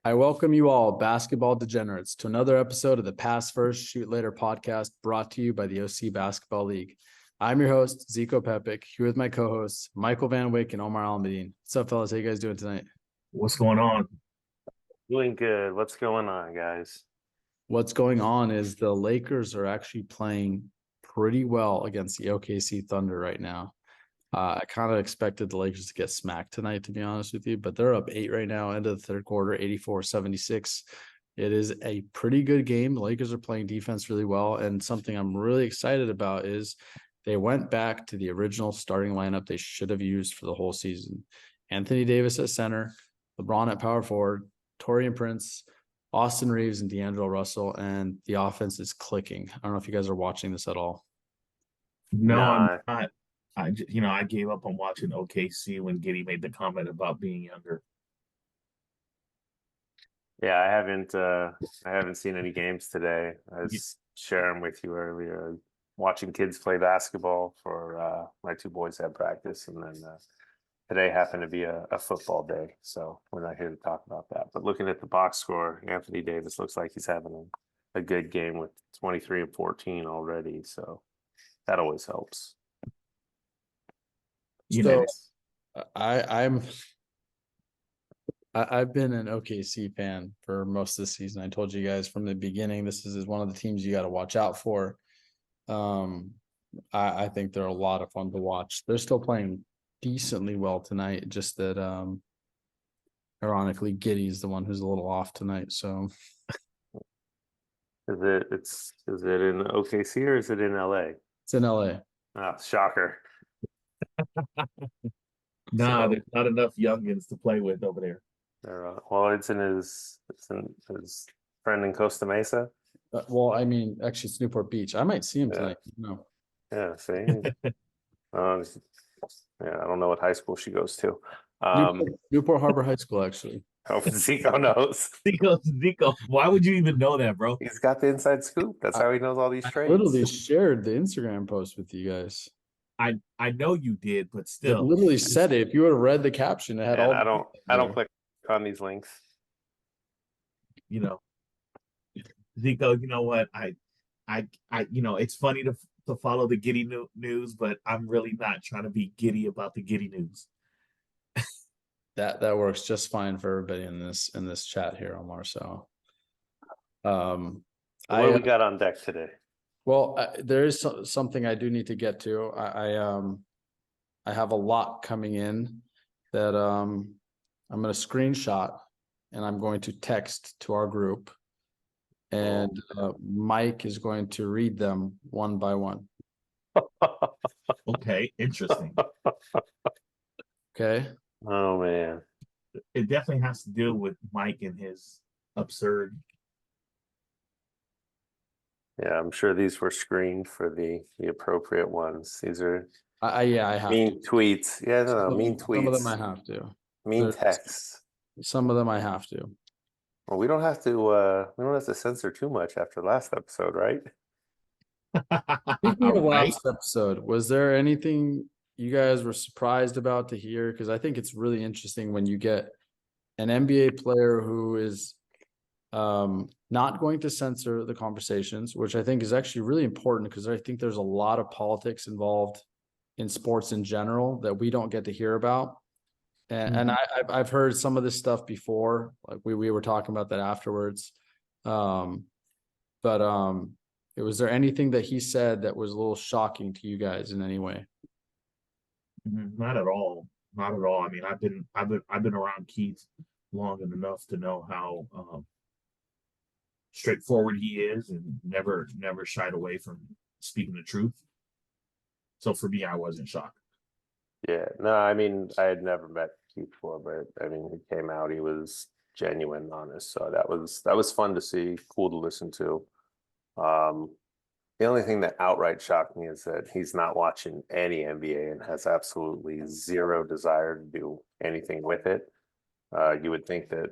I welcome you all, basketball degenerates, to another episode of the Pass First, Shoot Later podcast brought to you by the OC Basketball League. I'm your host, Zico Pepic, here with my co-hosts, Michael Van Wyck and Omar Almadine. What's up, fellas? How you guys doing tonight? What's going on? Doing good. What's going on, guys? What's going on is the Lakers are actually playing pretty well against the OKC Thunder right now. I kind of expected the Lakers to get smacked tonight, to be honest with you, but they're up 8 right now, end of the third quarter, 84-76. It is a pretty good game. The Lakers are playing defense really well, and something I'm really excited about is they went back to the original starting lineup they should have used for the whole season. Anthony Davis at center, LeBron at power forward, Taurean Prince, Austin Reeves, and D'Angelo Russell, and the offense is clicking. I don't know if you guys are watching this at all. No, I'm not. I gave up on watching OKC when Giddey made the comment about being younger. Yeah, I haven't seen any games today. I was sharing with you earlier, watching kids play basketball for my two boys had practice, and then today happened to be a football day, so we're not here to talk about that. But looking at the box score, Anthony Davis looks like he's having a good game with 23 and 14 already, so that always helps. I've been an OKC fan for most of the season. I told you guys from the beginning, this is one of the teams you got to watch out for. I think they're a lot of fun to watch. They're still playing decently well tonight, just that ironically Giddey is the one who's a little off tonight. So is it in OKC or is it in LA? It's in LA. Oh, shocker. There's not enough youngins to play with over there. Well, it's in his friend in Costa Mesa. Actually, it's Newport Beach. I might see him tonight. No. Yeah, see. I don't know what high school she goes to. Newport Harbor High School, actually. Oh, Zico knows. Zico. Why would you even know that, bro? He's got the inside scoop. That's how he knows all these trades. I literally shared the Instagram post with you guys. I know you did, but still, it literally said it. If you would have read the caption, it had all. I don't click on these links. Zico. You know what? It's funny to follow the Giddey news, but I'm really not trying to be giddy about the Giddey news. That works just fine for everybody in this chat here, Omar. So, what do we got on deck today? Well, there is something I do need to get to. I have a lot coming in that I'm going to screenshot and I'm going to text to our group, and Mike is going to read them one by one. Okay, interesting. Okay. Oh man, it definitely has to do with Mike and his absurd. Yeah, I'm sure these were screened for the appropriate ones. These are I have mean tweets. Yeah, no, mean tweets. Some of them I have to. Mean texts. Some of them I have to. Well, we don't have to censor too much after last episode, right? Speaking of last episode, was there anything you guys were surprised about to hear? Because I think it's really interesting when you get an NBA player who is not going to censor the conversations, which I think is actually really important, because I think there's a lot of politics involved in sports in general that we don't get to hear about. And I've heard some of this stuff before, like we were talking about that afterwards. Was there anything that he said that was a little shocking to you guys in any way? Not at all. Not at all. I mean, I've been around Keith long enough to know how straightforward he is, and never shied away from speaking the truth. So for me, I wasn't shocked. Yeah, no, I mean, I had never met Keith before, but I mean, he came out, he was genuine and honest. So that was fun to see, cool to listen to. The only thing that outright shocked me is that he's not watching any NBA and has absolutely zero desire to do anything with it. You would think that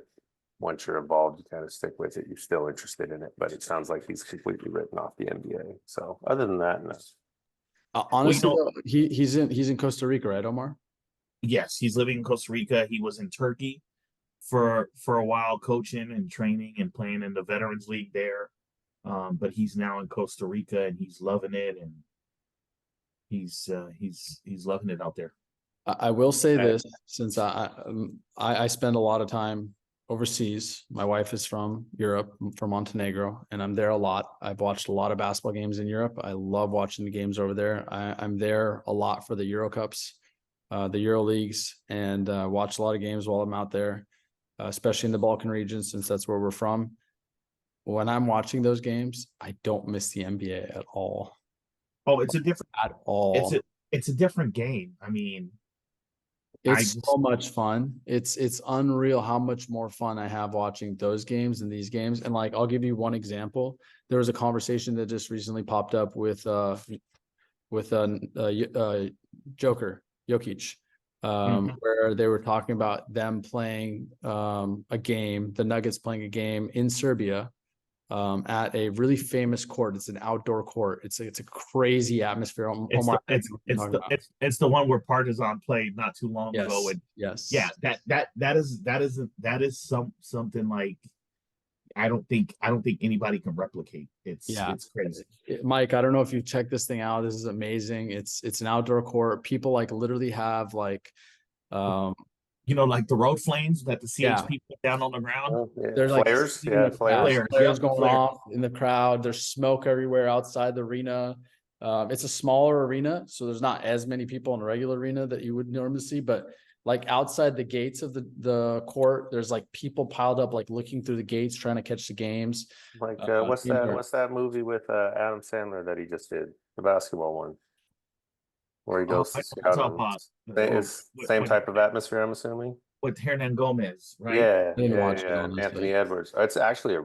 once you're involved, you kind of stick with it. You're still interested in it, but it sounds like he's completely written off the NBA. So other than that, no. Honestly, he's in Costa Rica, right, Omar? Yes, he's living in Costa Rica. He was in Turkey for a while, coaching and training and playing in the Veterans League there. But he's now in Costa Rica and he's loving it, and he's loving it out there. I will say Right. this, since I spend a lot of time overseas. My wife is from Europe, from Montenegro, and I'm there a lot. I've watched a lot of basketball games in Europe. I love watching the games over there. I'm there a lot for the Euro Cups, the Euro Leagues, and watch a lot of games while I'm out there, especially in the Balkan region, since that's where we're from. When I'm watching those games, I don't miss the NBA at all. Oh, it's a different At all. it's a different game. I mean, It's so much fun. It's unreal how much more fun I have watching those games and these games. And like, I'll give you one example. There was a conversation that just recently popped up with Joker Jokic, where they were talking about them playing a game, the Nuggets playing a game in Serbia, at a really famous court. It's an outdoor court. It's a crazy atmosphere. It's the one where Partizan played not too long ago. And yes, yeah, that is something like I don't think anybody can replicate. It's crazy. Mike, I don't know if you checked this thing out. This is amazing. It's an outdoor court. People like literally have like like the road flames that the CHP put down on the ground. Oh, yeah. There's Flares, flares going off in the crowd. There's smoke everywhere outside the arena. It's a smaller arena, so there's not as many people in a regular arena that you would normally see. But like outside the gates of the court, there's like people piled up, like looking through the gates, trying to catch the games. Like what's that movie with Adam Sandler that he just did, the basketball one, where he goes to scout? It's same type of atmosphere, I'm assuming. With Hernan Gomez, right? Yeah, I didn't watch it, honestly. Anthony Edwards. It's actually a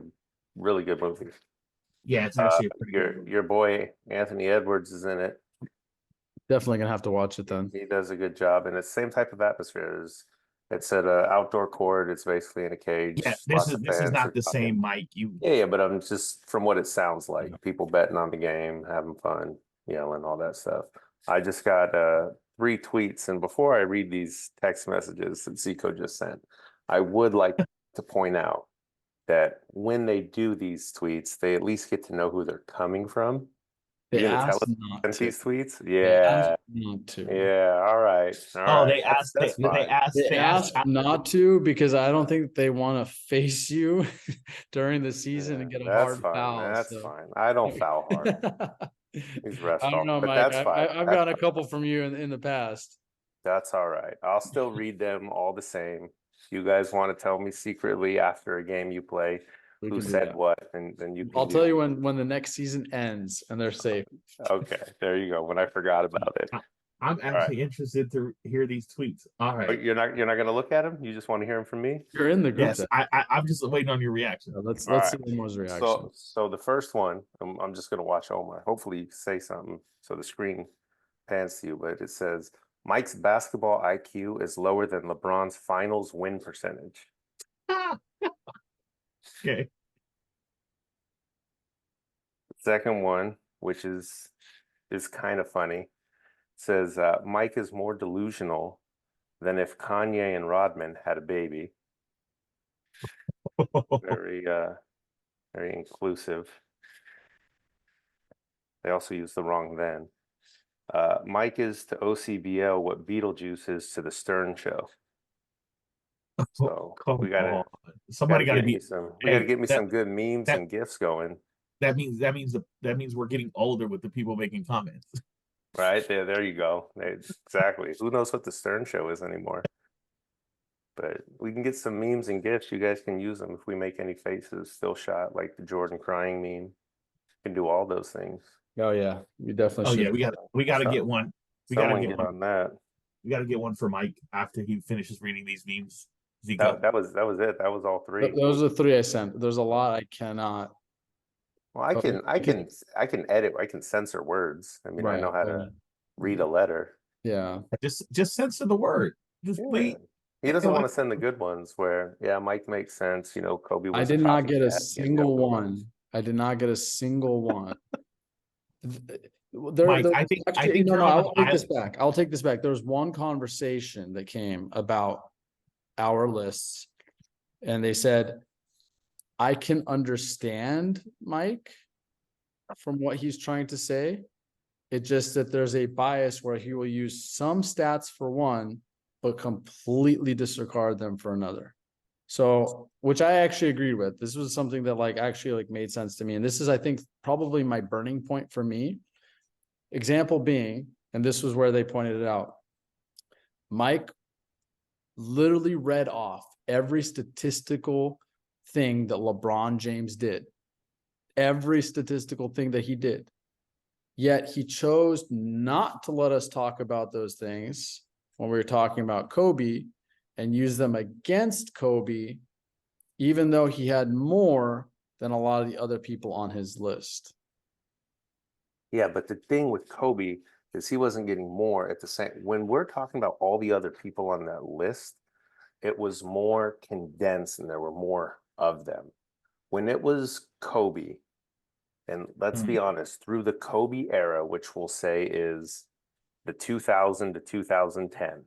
really good movie. Yeah, it's actually a pretty good movie. Your boy Anthony Edwards is in it. Definitely gonna have to watch it then. He does a good job, and it's the same type of atmosphere. It's at an outdoor court. It's basically in a cage. Yeah, this is not the same, Mike. Yeah, but I'm just from what it sounds like. People betting on the game, having fun, yelling, all that stuff. I just got 3 tweets, and before I read these text messages that Zico just sent, I would like to point out that when they do these tweets, they at least get to know who they're coming from. They asked not to. These tweets, yeah, not to. yeah. All right. They asked. They asked not to, because I don't think they want to face you during the season and get a hard foul. That's fine. I don't foul hard. He's I don't know, Mike. That's fine. I've gotten a couple from you in the past. That's all right. I'll still read them all the same. If you guys want to tell me secretly after a game you play who said what, and then you can I'll tell you when the next season ends and they're safe. Okay, there you go. When I forgot about it. I'm actually interested to hear these tweets. All right. But you're not going to look at them? You just want to hear them from me? You're in the group. Yes, I'm just waiting on your reaction. Let's see Omar's reaction. So the first one, I'm just going to watch Omar. Hopefully you can say something so the screen pans to you, but it says Mike's basketball IQ is lower than LeBron's finals win percentage. Okay. Second one, which is kind of funny, says Mike is more delusional than if Kanye and Rodman had a baby. Very very inclusive. They also use the wrong then. Mike is to OCBL what Beetlejuice is to the Stern Show. So we gotta get me some good memes and gifs going. That means we're getting older with the people making comments. Right there you go. Exactly. Who knows what the Stern Show is anymore? But we can get some memes and gifs. You guys can use them if we make any faces still shot, like the Jordan crying meme. You can do all those things. Oh yeah, we definitely. Oh yeah, we gotta get one. We gotta get on that. We gotta get one for Mike after he finishes reading these memes. That was it. That was all 3. Those are 3 I sent. There's a lot I cannot. Well, I can edit. I can censor words. I mean, I know how to read a letter. Yeah. Just censor the word. Just wait. He doesn't want to send the good ones where, Mike makes sense. Kobe was I did not get a single one. I did not get a single one. Mike, I think no, I'll take this back. I'll take this back. There was one conversation that came about our lists And they said, I can understand Mike from what he's trying to say. It's just that there's a bias where he will use some stats for one, but completely disregard them for another. So, which I actually agreed with. This was something that like actually like made sense to me. And this is, I think, probably my burning point for me. Example being, and this was where they pointed it out. Mike literally read off every statistical thing that LeBron James did. Every statistical thing that he did. Yet he chose not to let us talk about those things when we were talking about Kobe and use them against Kobe, even though he had more than a lot of the other people on his list. Yeah, but the thing with Kobe is he wasn't getting more at the same. When we're talking about all the other people on that list, it was more condensed and there were more of them. When it was Kobe, and let's be honest, through the Kobe era, which we'll say is the 2000 to 2010,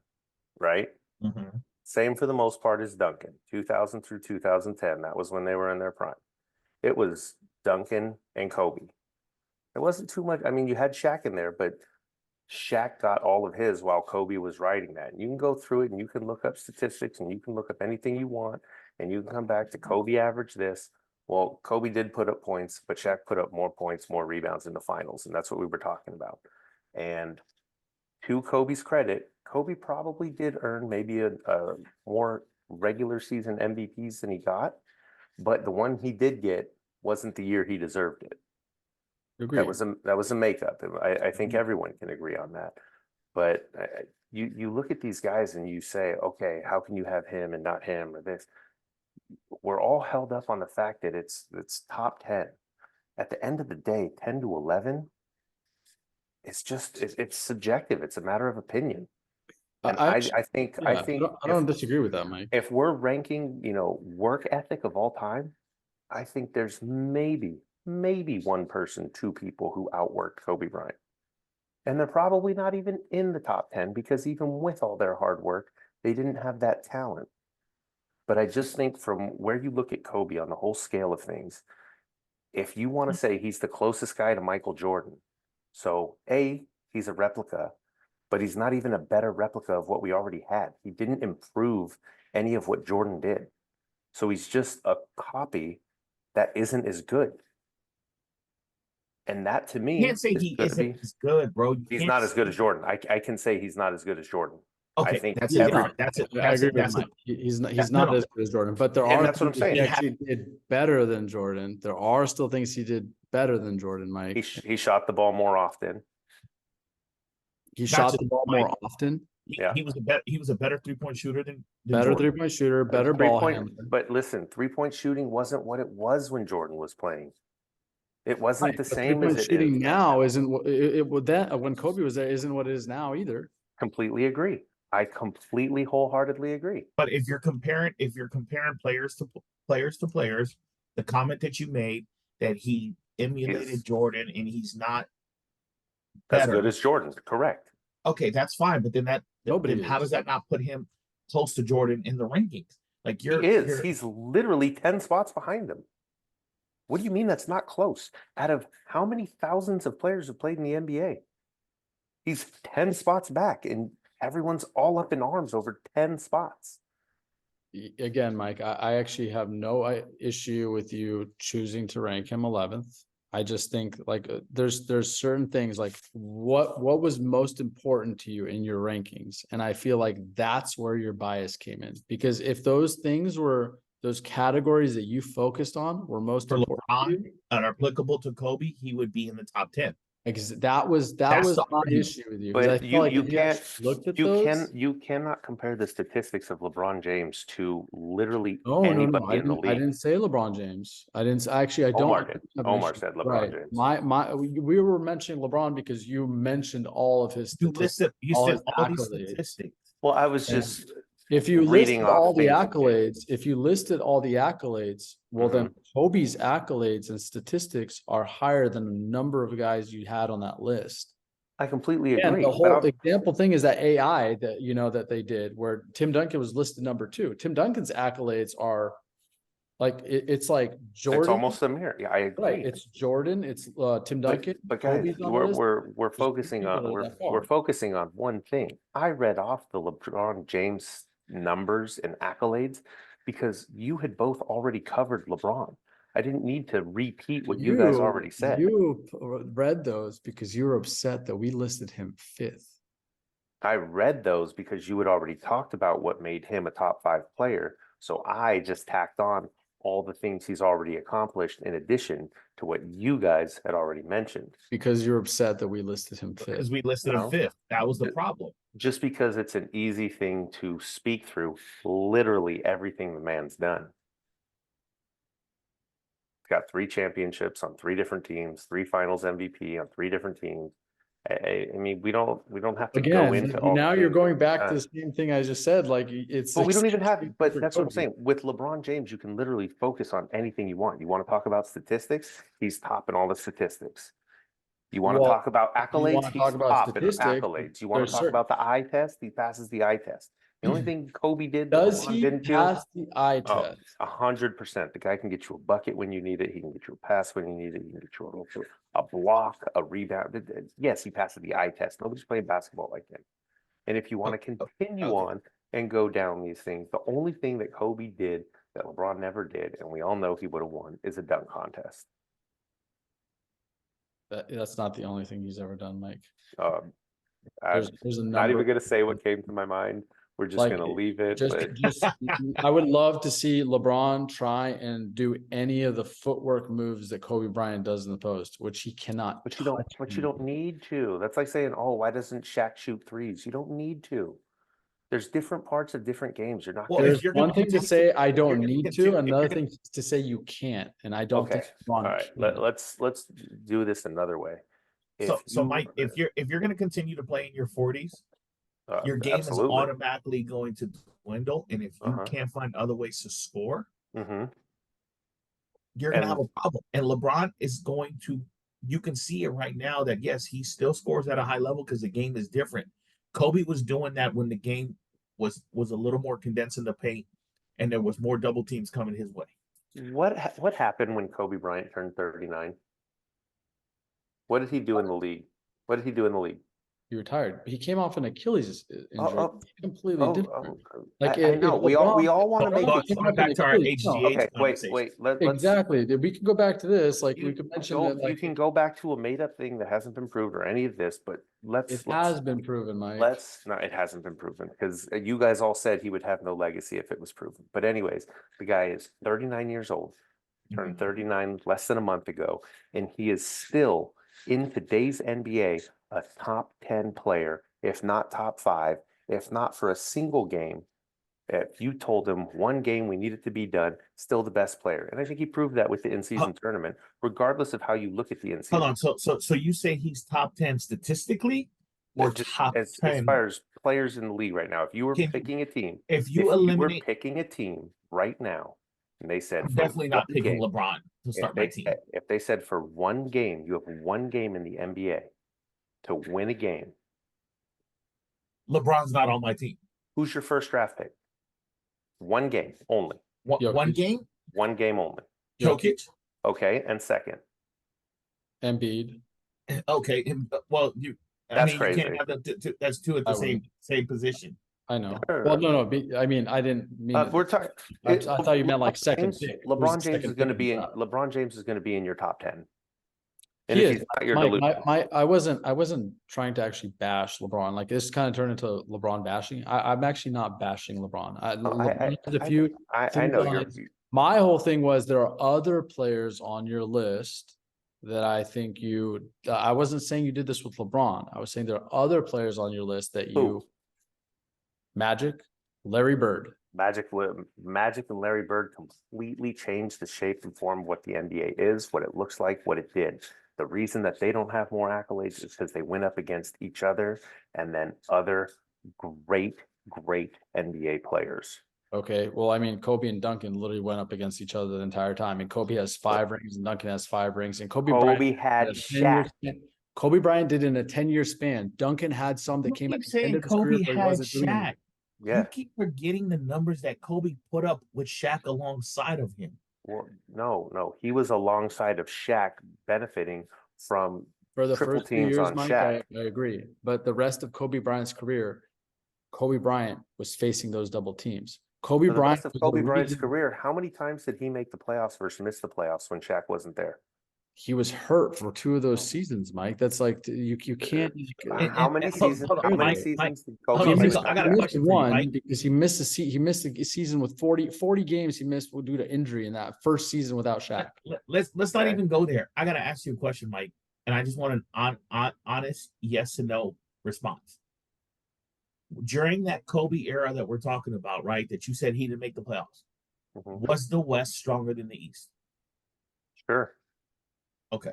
right? Mm-hmm. Same for the most part as Duncan, 2000 through 2010. That was when they were in their prime. It was Duncan and Kobe. It wasn't too much. I mean, you had Shaq in there, but Shaq got all of his while Kobe was writing that. And you can go through it and you can look up statistics and you can look up anything you want and you can come back to Kobe averaged this. Well, Kobe did put up points, but Shaq put up more points, more rebounds in the finals. And that's what we were talking about. And to Kobe's credit, Kobe probably did earn maybe a more regular season MVPs than he got. But the one he did get wasn't the year he deserved it. Agreed. That was a makeup. I think everyone can agree on that. But you look at these guys and you say, okay, how can you have him and not him or this? We're all held up on the fact that it's top 10. At the end of the day, 10 to 11, it's just it's subjective. It's a matter of opinion. And I think I don't disagree with that, Mike. If we're ranking, work ethic of all time, I think there's maybe one person, two people who outworked Kobe Bryant. And they're probably not even in the top 10 because even with all their hard work, they didn't have that talent. But I just think from where you look at Kobe on the whole scale of things, if you want to say he's the closest guy to Michael Jordan, so he's a replica, but he's not even a better replica of what we already had. He didn't improve any of what Jordan did. So he's just a copy that isn't as good. And that to me, you can't say he isn't as good, bro. He's not as good as Jordan. I can say he's not as good as Jordan. Okay, I think that's different. That's it. I agree with Mike. He's not as good as Jordan, but there are that's what I'm saying. He actually did better than Jordan. There are still things he did better than Jordan, Mike. He shot the ball more often. He shot the ball more often. Yeah, he was a better 3-point shooter than better 3-point shooter, better ball handler. But listen, 3-point shooting wasn't what it was when Jordan was playing. It wasn't the same as it shooting is now. Isn't it would that when Kobe was there isn't what it is now either. Completely agree. I completely wholeheartedly agree. But if you're comparing players to players, the comment that you made that he emulated Jordan and he's not as good as Jordan, correct? Okay, that's fine. But then how does that not put him close to Jordan in the rankings? Like he's literally 10 spots behind him. What do you mean that's not close? Out of how many thousands of players have played in the NBA? He's 10 spots back, and everyone's all up in arms over 10 spots. Again, Mike, I actually have no issue with you choosing to rank him 11th. I just think like there's certain things like what was most important to you in your rankings, and I feel like that's where your bias came in, because if those things were those categories that you focused on were most important and applicable to Kobe, he would be in the top 10. Because that was my issue with you. But you cannot compare the statistics of LeBron James to literally anybody in the league. I didn't say LeBron James. I didn't actually. I don't. Omar said LeBron James. We were mentioning LeBron because you mentioned all of his statistics. You said all these statistics. Well, I was just. If you listed all the accolades, well, then Kobe's accolades and statistics are higher than the number of guys you had on that list. I completely agree. And the whole example thing is that AI that they did, where Tim Duncan was listed number 2. Tim Duncan's accolades are Like it's like It's Jordan, almost a mirror. Yeah, I agree. right? It's Jordan. It's Tim Duncan. But guys, Kobe's on the list. we're There's two focusing people on that are that we're far. focusing on one thing. I read off the LeBron James numbers and accolades because you had both already covered LeBron. I didn't need to repeat what you guys already said. You read those because you were upset that we listed him 5th. I read those because you had already talked about what made him a top 5 player. So I just tacked on all the things he's already accomplished in addition to what you guys had already mentioned. Because you're upset that we listed him 5th. Because we listed No. him 5th. That was the It- problem. Just because it's an easy thing to speak through literally everything the man's done. He's got 3 championships on 3 different teams, 3 finals MVP on 3 different teams. I mean, we don't have to go into all now the you're things going that back he's to the done. same thing I just said. Like it's But we don't even have, but for that's what I'm Kobe. saying. With LeBron James, you can literally focus on anything you want. You want to talk about statistics? He's top in all the statistics. You want to Well, talk about you accolades? wanna He's talk about top in statistics, accolades. You want there's to talk certain- about the eye test? He passes the eye test. The only thing Kobe did that Does LeBron he didn't do, pass the eye oh, test? 100%. The guy can get you a bucket when you need it. He can get you a pass when you need it. He can get you a block, a rebound. Yes, he passes the eye test. Nobody's playing basketball like him. And if you want to continue on and go down these things, the only thing that Kobe did that LeBron never did, and we all know he would have won, is a dunk contest. That's not the only thing he's ever done, Mike. I'm There's a not number. even going to say what came to my mind. We're just Like, going to leave it. Just I would love to see LeBron try and do any of the footwork moves that Kobe Bryant does in the post, which he cannot. But you don't need to. That's like saying, oh, why doesn't Shaq shoot threes? You don't need to. There's different parts of different games. You're not. Well, There's one thing to say I don't gonna need continue- to, if another you're thing to say you can't, and I don't Okay. think All LeBron right. can. Let's do this another way. So Mike, if you're going to continue to play in your 40s, your game absolutely. is automatically going to dwindle, and if you can't find other ways to score, you're going to have a problem. And LeBron is going to. You can see it right now that yes, he still scores at a high level because the game is different. Kobe was doing that when the game was a little more condensed in the paint, and there was more double teams coming his way. What happened when Kobe Bryant turned 39? What did he do in the league? What did he do in the league? He retired. He came off an Achilles injury. Completely different. Like I know we all want to make it going back to our HGH. Okay, wait. Let's exactly. We can go back to this. Like we could mention that. Like, you can go back to a made-up thing that hasn't been proved or any of this, but it has been proven, Mike. No, it hasn't been proven because you guys all said he would have no legacy if it was proven. But anyways, the guy is 39 years old, turned 39 less than a month ago, and he is still in today's NBA a top 10 player, if not top 5, if not for a single game. If you told him one game we needed to be done, still the best player. And I think he proved that with the in-season tournament, regardless of how you look at the in-season. Hold on. So you say he's top 10 statistically or top 10? As far as players in the league right now, if you were picking a team, if you were picking a team right now, and they said I'm definitely not picking LeBron to start my team. If they said for one game, you have one game in the NBA to win a game. LeBron's not on my team. Who's your first draft pick? One game only. One game? One game only. Jokic. Okay, and second. Embiid. Okay, well, That's crazy. You can't have that's two at the same position. I know. Well, no. I mean, I didn't mean. We're talking. I thought you meant like second pick. LeBron James is going to be in. LeBron James is going to be in your top 10. And he if is. he's not, you're Mike, I wasn't trying to actually bash LeBron. Like this kind of turned into LeBron bashing. I'm actually not bashing LeBron. I know you're. My whole thing was there are other players on your list that I think you. I wasn't saying you did this with LeBron. I was saying there are other players on your list that you. Magic, Larry Bird. Magic and Larry Bird completely changed the shape and form of what the NBA is, what it looks like, what it did. The reason that they don't have more accolades is because they went up against each other and then other great NBA players. Okay, well, I mean, Kobe and Duncan literally went up against each other the entire time. And Kobe has 5 rings and Duncan has 5 rings. And Kobe Bryant had Shaq. Kobe Bryant did in a 10-year span. Duncan had some that came at the end of his Kobe career. had Shaq. Yeah. You keep forgetting the numbers that Kobe put up with Shaq alongside of him. Well, no, he was alongside of Shaq benefiting from For the triple first few teams years, on Mike, Shaq. I agree. But the rest of Kobe Bryant's career, Kobe Bryant was facing those double teams. Kobe For the Bryant rest of was the Kobe Bryant's reason career, how many times did he make the playoffs versus miss the playoffs when Shaq wasn't there? he was hurt for 2 of those seasons, Mike. That's like you can't How many seasons? hold on, How many Mike, seasons did hold Kobe on, play Michael. without I got he a Shaq? missed question for you, one Mike. because he missed the season with 40 games he missed due to injury in that first season without Shaq. Let's not Okay. even go there. I gotta ask you a question, Mike, and I just want an honest yes and no response. During that Kobe era that we're talking about, right? That you said he didn't make the playoffs. Mhm. Was the West stronger than the East? Sure. Okay.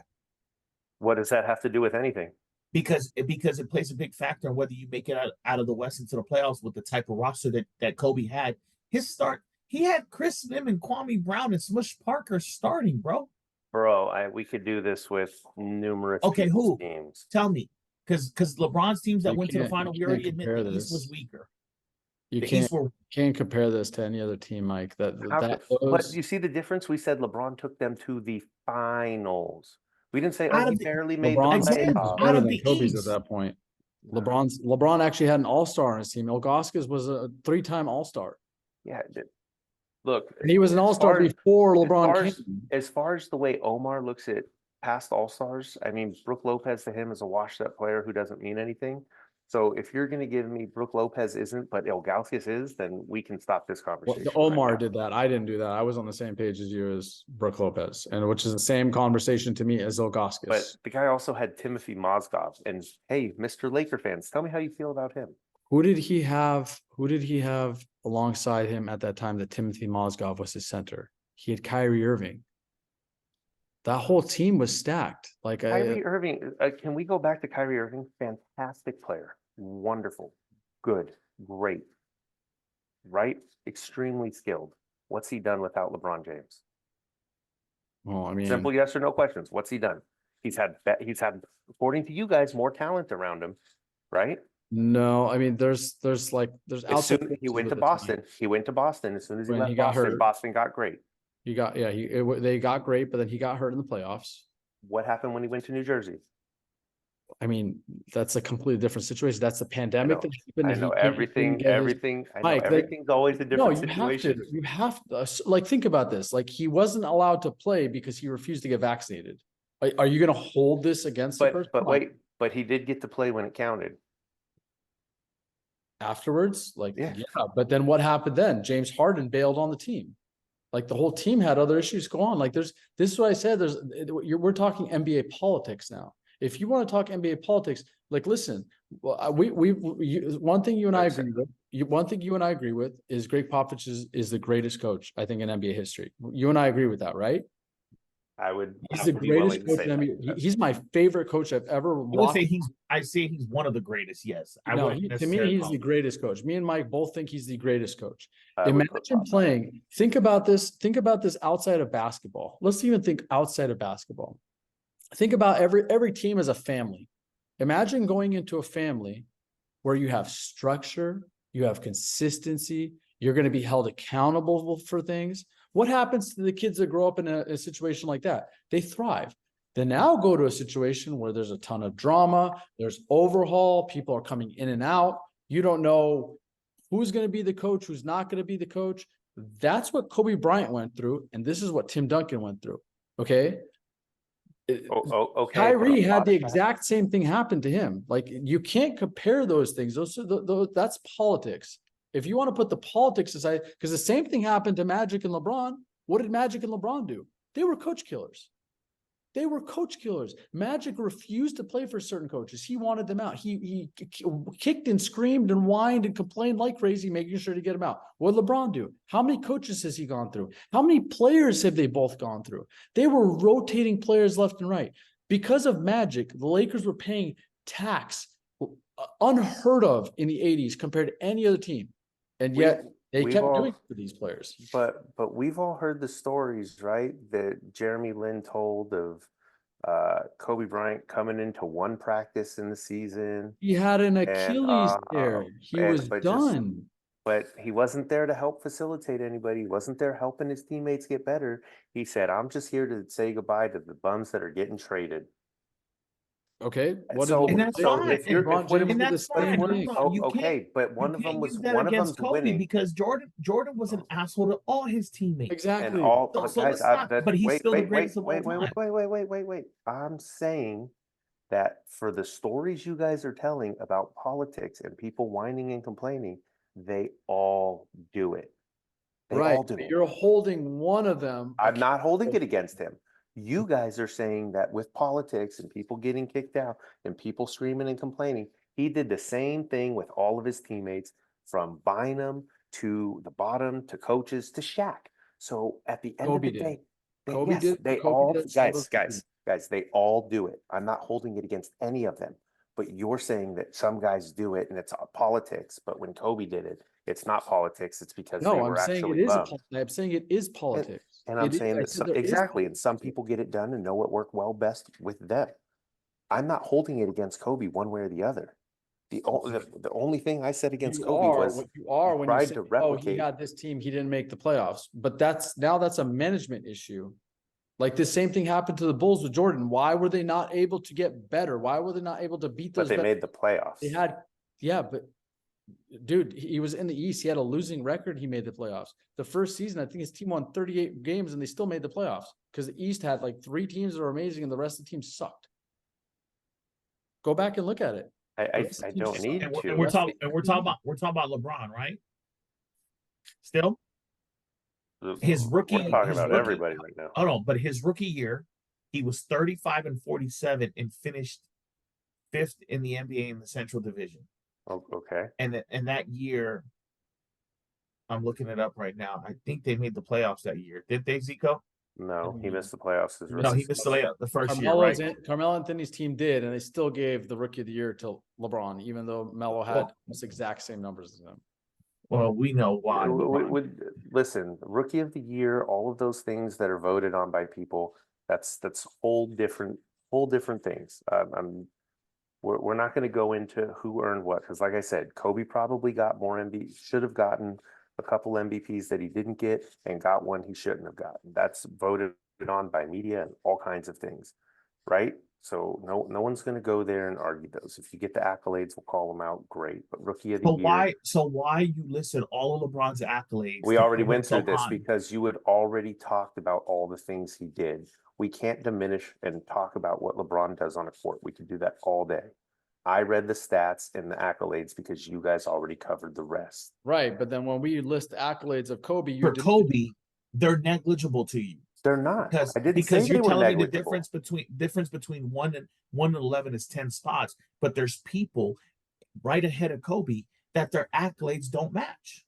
What does that have to do with anything? Because it plays a big factor in whether you make it out of the West into the playoffs with the type of roster that Kobe had. His start, he had Chris Lim and Kwame Brown and Smush Parker starting, bro. Bro, we could do this with numerous Okay, who? teams. Tell me, because LeBron's teams that You went to the can't- final, you we already can't admit compare the East was this. weaker. You The can't East were compare this to any other team, Mike. But you see the difference? We said LeBron took them to the finals. We didn't say, Out he of the- barely made the LeBron's team was playoffs. out better of than the Kobe's East. at that point. LeBron actually had an all-star on his team. Ilgauskas was a 3-time all-star. Yeah, look, And he was an all-star before LeBron came. as far as the way Omar looks at past all-stars, I mean, Brooke Lopez to him is a washed-up player who doesn't mean anything. So if you're going to give me Brooke Lopez isn't, but Ilgauskas is, then we can stop this Well, conversation. Omar right now. did that. I didn't do that. I was on the same page as you as Brooke Lopez, and which is the same conversation to me as Ilgauskas. But the guy also had Timothy Mozgov. And hey, Mr. Laker fans, tell me how you feel about him. Who did he have alongside him at that time that Timothy Mozgov was his center? He had Kyrie Irving. That whole team was stacked. Like Kyrie Irving, can we go back to Kyrie Irving? Fantastic player. Wonderful. Good. Great. Right? Extremely skilled. What's he done without LeBron James? well, I mean, Simple yes or no questions. What's he done? He's had, according to you guys, more talent around him, right? no, I mean, there's As outside soon he forces went with to the team. Boston. He went to Boston. As soon as he When left he got Boston, hurt. Boston got great. They got great, but then he got hurt in the playoffs. What happened when he went to New Jersey? I mean, that's a completely different situation. That's the I pandemic know, that happened. I that know he can't- everything, get his- everything. I know Mike, everything's always a No, different situation. you have to, like, think about this. Like, he wasn't allowed to play because he refused to get vaccinated. Are you going to hold this against the person? But wait, but he did get to play when it counted. Afterwards, like, Yeah. yeah, but then what happened then? James Harden bailed on the team. Like, the whole team had other issues go on. Like, this is what I said. We're talking NBA politics now. If you want to talk NBA politics, like, listen, well, one thing you and I agree with. One thing you and I agree with is Greg Popovich is the greatest coach, I think, in NBA history. You and I agree with that, right? I would. He's the greatest coach in NBA. He's my favorite coach I've ever watched. I say he's one of the greatest. Yes, No, to me, he's the greatest coach. Me and Mike both think he's the greatest coach. Imagine playing. Think about this. Think about this outside of basketball. Let's even think outside of basketball. Think about every team as a family. Imagine going into a family where you have structure, you have consistency, you're going to be held accountable for things. What happens to the kids that grow up in a situation like that? They thrive. Then now go to a situation where there's a ton of drama, there's overhaul, people are coming in and out. You don't know who's going to be the coach, who's not going to be the coach. That's what Kobe Bryant went through, and this is what Tim Duncan went through. Okay. Okay. Kyrie had the exact same thing happen to him. Like, you can't compare those things. That's politics. If you want to put the politics aside, because the same thing happened to Magic and LeBron. What did Magic and LeBron do? They were coach killers. They were coach killers. Magic refused to play for certain coaches. He wanted them out. He kicked and screamed and whined and complained like crazy, making sure to get him out. What did LeBron do? How many coaches has he gone through? How many players have they both gone through? They were rotating players left and right. Because of Magic, the Lakers were paying tax unheard of in the 80s compared to any other team. And yet they kept doing it for these players. But we've all heard the stories, right? That Jeremy Lin told of Kobe Bryant coming into one practice in the season. He had an Achilles tear. He was done. But he wasn't there to help facilitate anybody. He wasn't there helping his teammates get better. He said, I'm just here to say goodbye to the bums that are getting traded. Okay, what did So, And that's so fine. if you're, LeBron if one of James And did the that's fine. same one, thing? LeBron, you can't okay, but you one of them can't was use that one of against them's Kobe winning. because Jordan was an asshole to all his teammates. And Exactly. all, So, but so guys, let's not. that But he's wait, still the wait, wait, greatest of all wait, wait, time. wait, wait, wait, wait, wait. I'm saying that for the stories you guys are telling about politics and people whining and complaining, they all do it. They Right. all do But it. you're holding one of them. I'm not holding it against him. You guys are saying that with politics and people getting kicked out and people screaming and complaining, he did the same thing with all of his teammates, from Bynum to the bottom to coaches to Shaq. So at the end of Kobe the did. day, Kobe did. they Kobe all, did. So does Kobe. guys, they all do it. I'm not holding it against any of them. But you're saying that some guys do it and it's politics. But when Kobe did it, it's not politics. It's because they No, I'm were saying it actually is. bummed. I'm saying it is politics. And I'm It is. saying I that said there is exactly, and some politics. people get it done and know what worked well best with them. I'm not holding it against Kobe one way or the other. The only thing I said against You Kobe are was what you are he when you tried say, to "Oh, he replicate. had this team, he didn't make the playoffs." But that's a management issue. Like the same thing happened to the Bulls with Jordan. Why were they not able to get better? Why were they not able to beat But those? they made the playoffs. They had, yeah, but dude, he was in the East. He had a losing record. He made the playoffs. The first season, I think his team won 38 games and they still made the playoffs because the East had like 3 teams that were amazing and the rest of the teams sucked. Go back and look at it. I don't need And to. we're talking about LeBron, right? Still, his rookie. We're talking his about rookie, everybody right now. Oh no, but his rookie year, he was 35 and 47 and finished 5th in the NBA in the Central Division. Oh, okay. And that year, I'm looking it up right now. I think they made the playoffs that year. Did they, Zico? No, he missed the playoffs. No, he missed the first year, right? Carmelo Anthony's team did, and they still gave the rookie of the year to LeBron, even though Melo had almost exact same numbers as him. Well, we know why. Listen, rookie of the year, all of those things that are voted on by people, that's whole different things. We're not going to go into who earned what, because like I said, Kobe probably got more MVP, should have gotten a couple MVPs that he didn't get, and got one he shouldn't have gotten. That's voted on by media and all kinds of things, right? So no one's going to go there and argue those. If you get the accolades, we'll call them out. Great, but rookie of the year. So why you listed all of LeBron's accolades? We already went through this because you had already talked about all the things he did. We can't diminish and talk about what LeBron does on a court. We could do that all day. I read the stats and the accolades because you guys already covered the rest. Right, but then when we list the accolades of Kobe, Kobe, they're negligible to you. They're not. Because you're telling me the difference between 1 and 11 is 10 spots, but there's people right ahead of Kobe that their accolades don't match.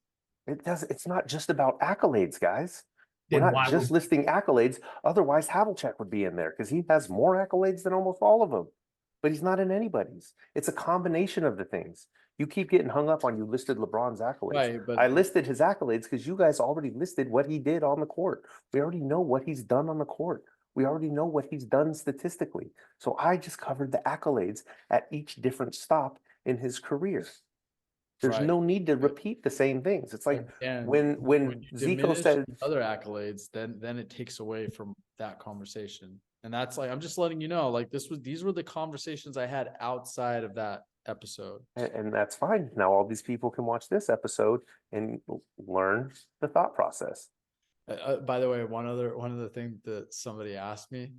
It's not just about accolades, guys. Then we're not just listing accolades. Otherwise, Havlicek would be in there because he has more accolades than almost all of them. But he's not in anybody's. It's a combination of the things. You keep getting hung up on you listed LeBron's accolades. Right, but I listed his accolades because you guys already listed what he did on the court. We already know what he's done on the court. We already know what he's done statistically. So I just covered the accolades at each different stop in his career. There's no need to repeat the same things. It's like when Zico said other accolades, then it takes away from that conversation. And that's like, I'm just letting you know, like these were the conversations I had outside of that episode. And that's fine. Now all these people can watch this episode and learn the thought process. By the way, one other thing that somebody asked me,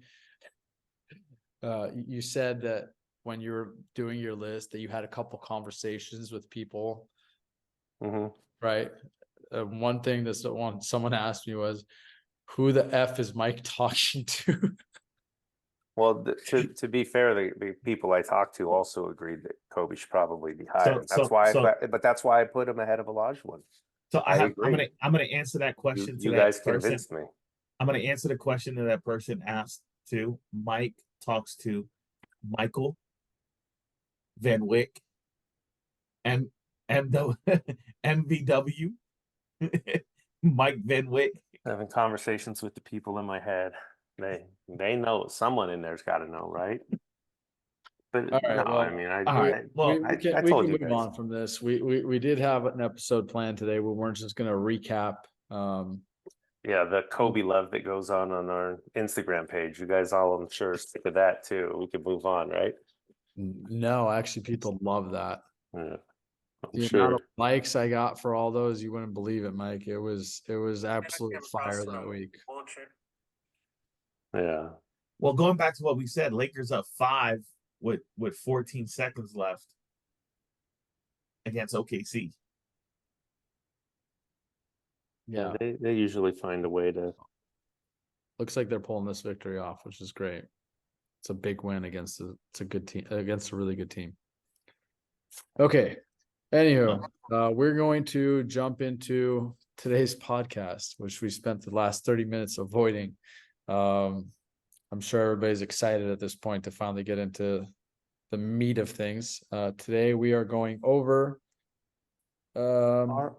you said that when you were doing your list that you had a couple conversations with people, right? One thing that someone asked me was, who the F is Mike talking to? Well, to be fair, the people I talked to also agreed that Kobe should probably be higher. But that's why I put him ahead of Olajuwon. So I'm gonna answer that question. You guys convinced me. I'm gonna answer the question that that person asked to. Mike talks to Michael Van Wyck and the MVW. Mike Van Wyck. Having conversations with the people in my head. They know, someone in there's got to know, right? But All no, right, I well, mean, All right. Well, I we told can you move guys. on from this. We did have an episode planned today. We weren't just gonna recap. Yeah, the Kobe love that goes on our Instagram page. You guys all, I'm sure, stick with that too. We could move on, right? No, actually, people love that. Yeah, I'm The amount of sure. likes I got for all those, you wouldn't believe it, Mike. It was absolute fire that week. Yeah. well, going back to what we said, Lakers up 5 with 14 seconds left against OKC. Yeah, Yeah, they usually find a way to. looks like they're pulling this victory off, which is great. It's a big win against it's a good team, against a really good team. Okay. Anywho, we're going to jump into today's podcast, which we spent the last 30 minutes avoiding. I'm sure everybody's excited at this point to finally get into the meat of things. Today we are going over Our,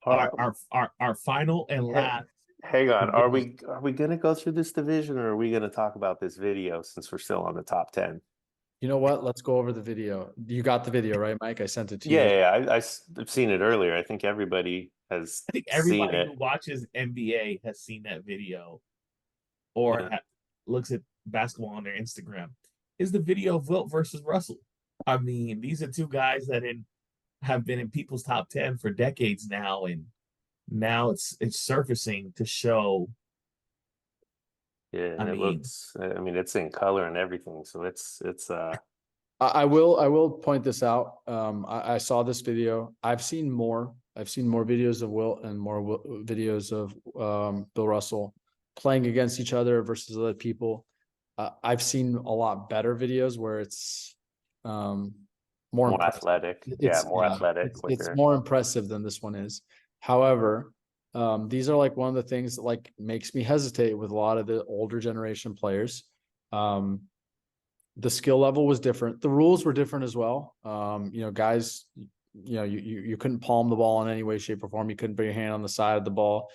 Our final and last. hang on, are we gonna go through this division, or are we gonna talk about this video since we're still on the top 10? you know what? Let's go over the video. You got the video, right, Mike? I sent it to Yeah, you. yeah, I've seen it earlier. I think everybody has I think seen everybody it. who watches NBA has seen that video or Yeah. looks at basketball on their Instagram. Is the video of Wilt versus Russell? I mean, these are two guys that have been in people's top 10 for decades now, and now it's surfacing to show. Yeah, I and it mean, looks, I mean, it's in color and everything, so it's I will point this out. I saw this video. I've seen more videos of Wilt and more videos of Bill Russell playing against each other versus other people. I've seen a lot better videos where it's more more impressive. athletic. Yeah, more athletic, It's quicker. more impressive than this one is. However, these are like one of the things that like makes me hesitate with a lot of the older generation players. The skill level was different. The rules were different as well. Guys, you couldn't palm the ball in any way, shape, or form. You couldn't put your hand on the side of the ball.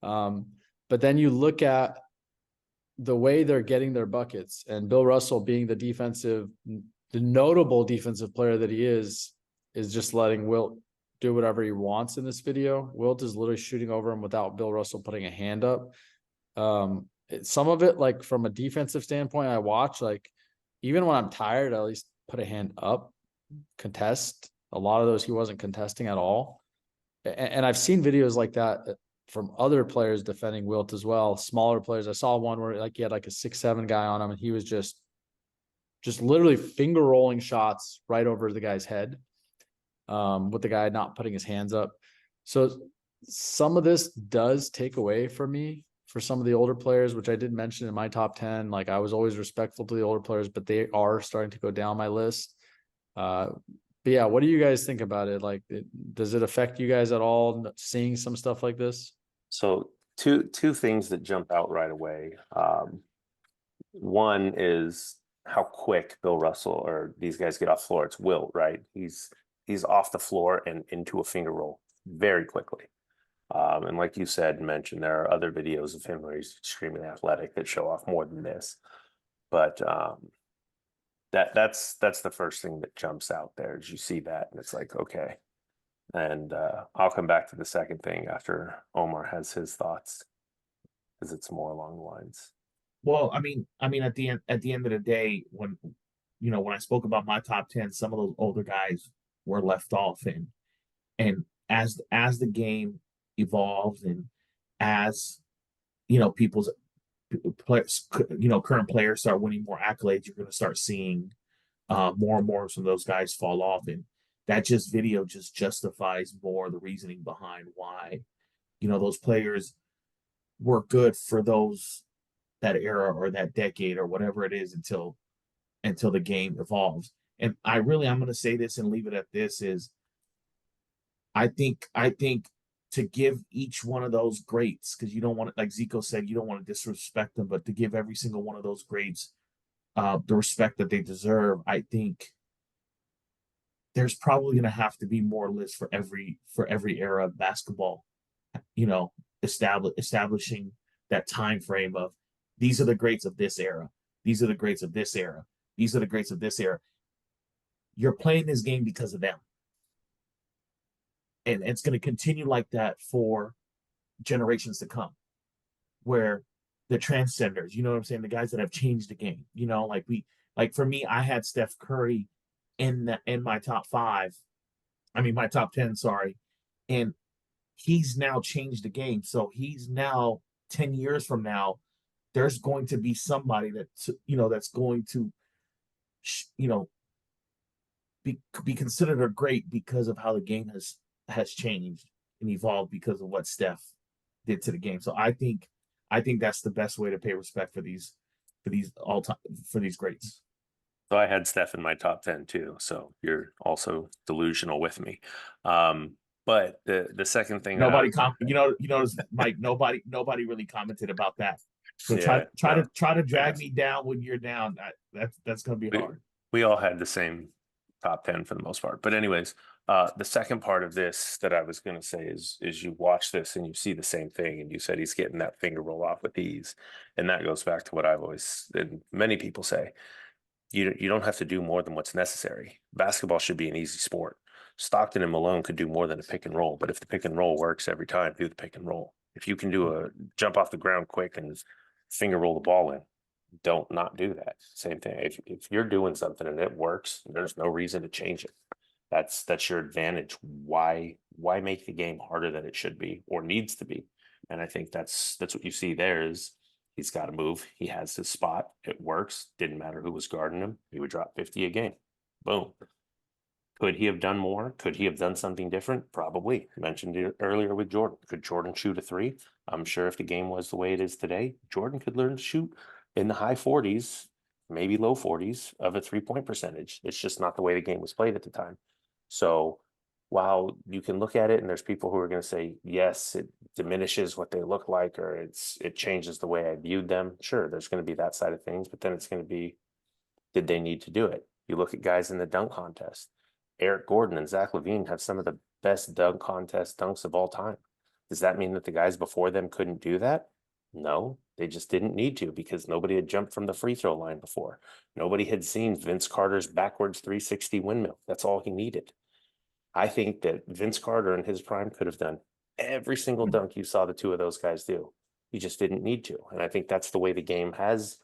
But then you look at the way they're getting their buckets, and Bill Russell being the notable defensive player that he is just letting Wilt do whatever he wants in this video. Wilt is literally shooting over him without Bill Russell putting a hand up. Some of it, like from a defensive standpoint, I watch, like, even when I'm tired, I at least put a hand up, contest. A lot of those he wasn't contesting at all. And I've seen videos like that from other players defending Wilt as well. Smaller players. I saw one where like he had like a 6'7" guy on him, and he was just literally finger rolling shots right over the guy's head, with the guy not putting his hands up. So some of this does take away from me for some of the older players, which I did mention in my top 10. Like, I was always respectful to the older players, but they are starting to go down my list. But yeah, what do you guys think about it? Like, does it affect you guys at all seeing some stuff like this? So two things that jump out right away. One is how quick Bill Russell or these guys get off the floor. It's Wilt, right? He's off the floor and into a finger roll very quickly. And like you said and mentioned, there are other videos of him where he's extremely athletic that show off more than this. But that's the first thing that jumps out there is you see that and it's like, okay. And I'll come back to the second thing after Omar has his thoughts, because it's more along the lines. well, I mean, at the end of the day, when I spoke about my top 10, some of those older guys were left off, and as the game evolves, and as people's players, current players start winning more accolades, you're going to start seeing more and more of some of those guys fall off, and that video just justifies more the reasoning behind why those players were good for that era or that decade or whatever it is until the game evolves. And I'm going to say this and leave it at this: is I think to give each one of those greats, because you don't want to, like Zico said, you don't want to disrespect them, but to give every single one of those greats the respect that they deserve, I think there's probably going to have to be more lists for every era of basketball, establishing that time frame of these are the greats of this era, these are the greats of this era, these are the greats of this era. you're playing this game because of them. And it's going to continue like that for generations to come, where the transcenders, you know what I'm saying? The guys that have changed the game, like for me, I had Steph Curry in my top five. I mean, my top 10, sorry. And he's now changed the game. So he's now 10 years from now, there's going to be somebody that's going to, you know, be considered a great because of how the game has changed and evolved because of what Steph did to the game. So I think that's the best way to pay respect for these all time for these greats. So I had Steph in my top 10 too. So you're also delusional with me. But the second thing that I Nobody was, Mike, nobody really commented about that. So try yeah, try no, to try to fair drag enough. me down when you're down. That's gonna be we, hard. we all had the same top 10 for the most part. But anyways, the second part of this that I was going to say is you watch this and you see the same thing, and you said he's getting that finger roll off with ease. And that goes back to what I've always, and many people say, you don't have to do more than what's necessary. Basketball should be an easy sport. Stockton and Malone could do more than a pick and roll, but if the pick and roll works every time, do the pick and roll. If you can do a jump off the ground quick and finger roll the ball in, don't not do that. Same thing. If you're doing something and it works, there's no reason to change it. That's your advantage. Why make the game harder than it should be or needs to be? And I think that's what you see there is he's got to move. He has his spot. It works. Didn't matter who was guarding him. He would drop 50 a game. Boom. Could he have done more? Could he have done something different? Probably. I mentioned it earlier with Jordan. Could Jordan shoot a three? I'm sure if the game was the way it is today, Jordan could learn to shoot in the high 40s, maybe low 40s of a 3-point percentage. It's just not the way the game was played at the time. So while you can look at it and there's people who are going to say, yes, it diminishes what they look like or it changes the way I viewed them. Sure, there's going to be that side of things, but then it's going to be, did they need to do it? You look at guys in the dunk contest. Eric Gordon and Zach LaVine have some of the best dunk contest dunks of all time. Does that mean that the guys before them couldn't do that? No, they just didn't need to because nobody had jumped from the free throw line before. Nobody had seen Vince Carter's backwards 360 windmill. That's all he needed. I think that Vince Carter in his prime could have done every single dunk you saw the two of those guys do. He just didn't need to. And I think that's the way the game has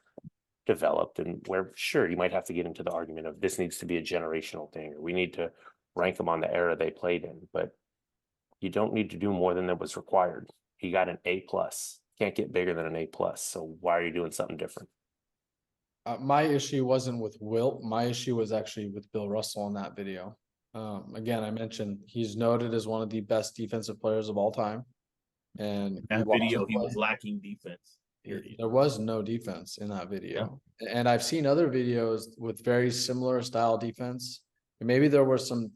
developed, and where sure you might have to get into the argument of this needs to be a generational thing or we need to rank them on the era they played in, but you don't need to do more than that was required. He got an A+. Can't get bigger than an A+. So why are you doing something different? My issue wasn't with Wilt. My issue was actually with Bill Russell in that video. Again, I mentioned he's noted as one of the best defensive players of all time. And That video, he was lacking defense. there was no defense in that video. Yeah. And I've seen other videos with very similar style defense. And maybe there were some,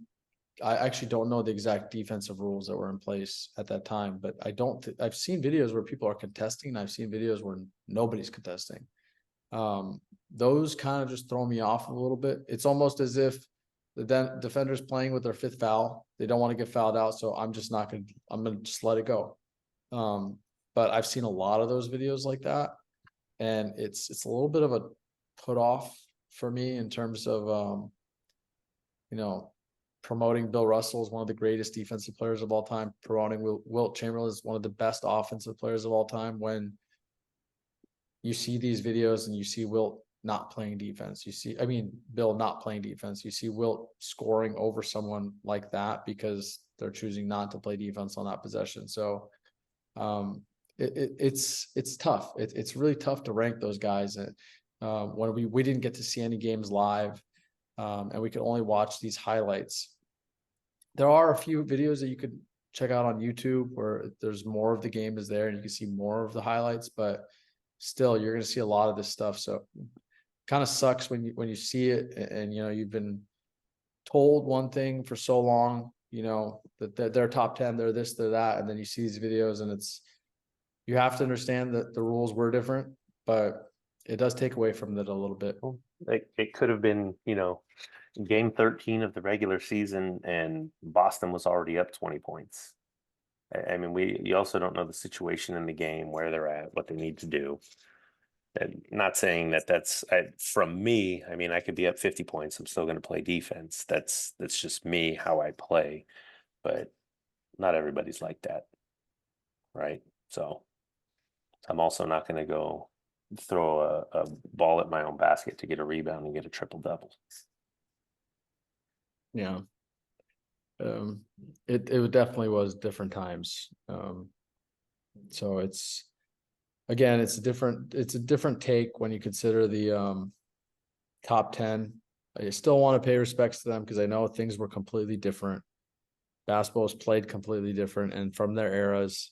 I actually don't know the exact defensive rules that were in place at that time, but I've seen videos where people are contesting. And I've seen videos where nobody's contesting. Those kind of just throw me off a little bit. It's almost as if the defender's playing with their fifth foul. They don't want to get fouled out. So I'm going to just let it go. But I've seen a lot of those videos like that. And it's a little bit of a put off for me in terms of, promoting Bill Russell as one of the greatest defensive players of all time, promoting Wilt Chamberlain as one of the best offensive players of all time. When you see these videos and you see Wilt not playing defense, Bill not playing defense, you see Wilt scoring over someone like that because they're choosing not to play defense on that possession. So it's tough. It's really tough to rank those guys. When we didn't get to see any games live, and we could only watch these highlights. There are a few videos that you could check out on YouTube where there's more of the game is there and you can see more of the highlights, but still you're going to see a lot of this stuff. So kind of sucks when you see it and you've been told one thing for so long, that they're top 10, they're this, they're that, and then you see these videos and you have to understand that the rules were different, but it does take away from it a little bit. It could have been, game 13 of the regular season and Boston was already up 20 points. I mean, you also don't know the situation in the game, where they're at, what they need to do. And not saying that from me. I mean, I could be up 50 points. I'm still going to play defense. That's just me, how I play. But not everybody's like that, right? So I'm also not going to go throw a ball at my own basket to get a rebound and get a triple double. Yeah. It definitely was different times. So it's again, it's a different take when you consider the top 10. I still want to pay respects to them because I know things were completely different. Basketball was played completely different, and from their eras,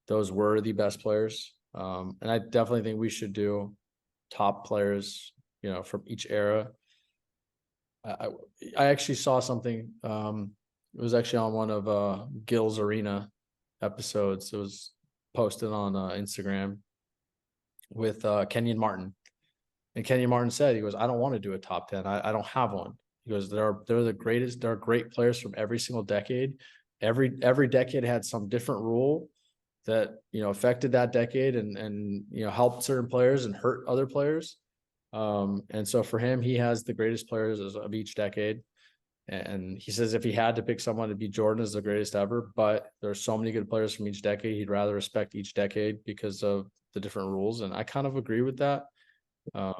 those were the best players. And I definitely think we should do top players, from each era. I actually saw something. It was actually on one of Gil's Arena episodes. It was posted on Instagram with Kenyon Martin. And Kenyon Martin said, he goes, I don't want to do a top 10. I don't have one. He goes, they're the greatest. There are great players from every single decade. Every decade had some different rule that affected that decade and helped certain players and hurt other players. And so for him, he has the greatest players of each decade. And he says if he had to pick someone to be Jordan as the greatest ever, but there's so many good players from each decade, he'd rather respect each decade because of the different rules. And I kind of agree with that. I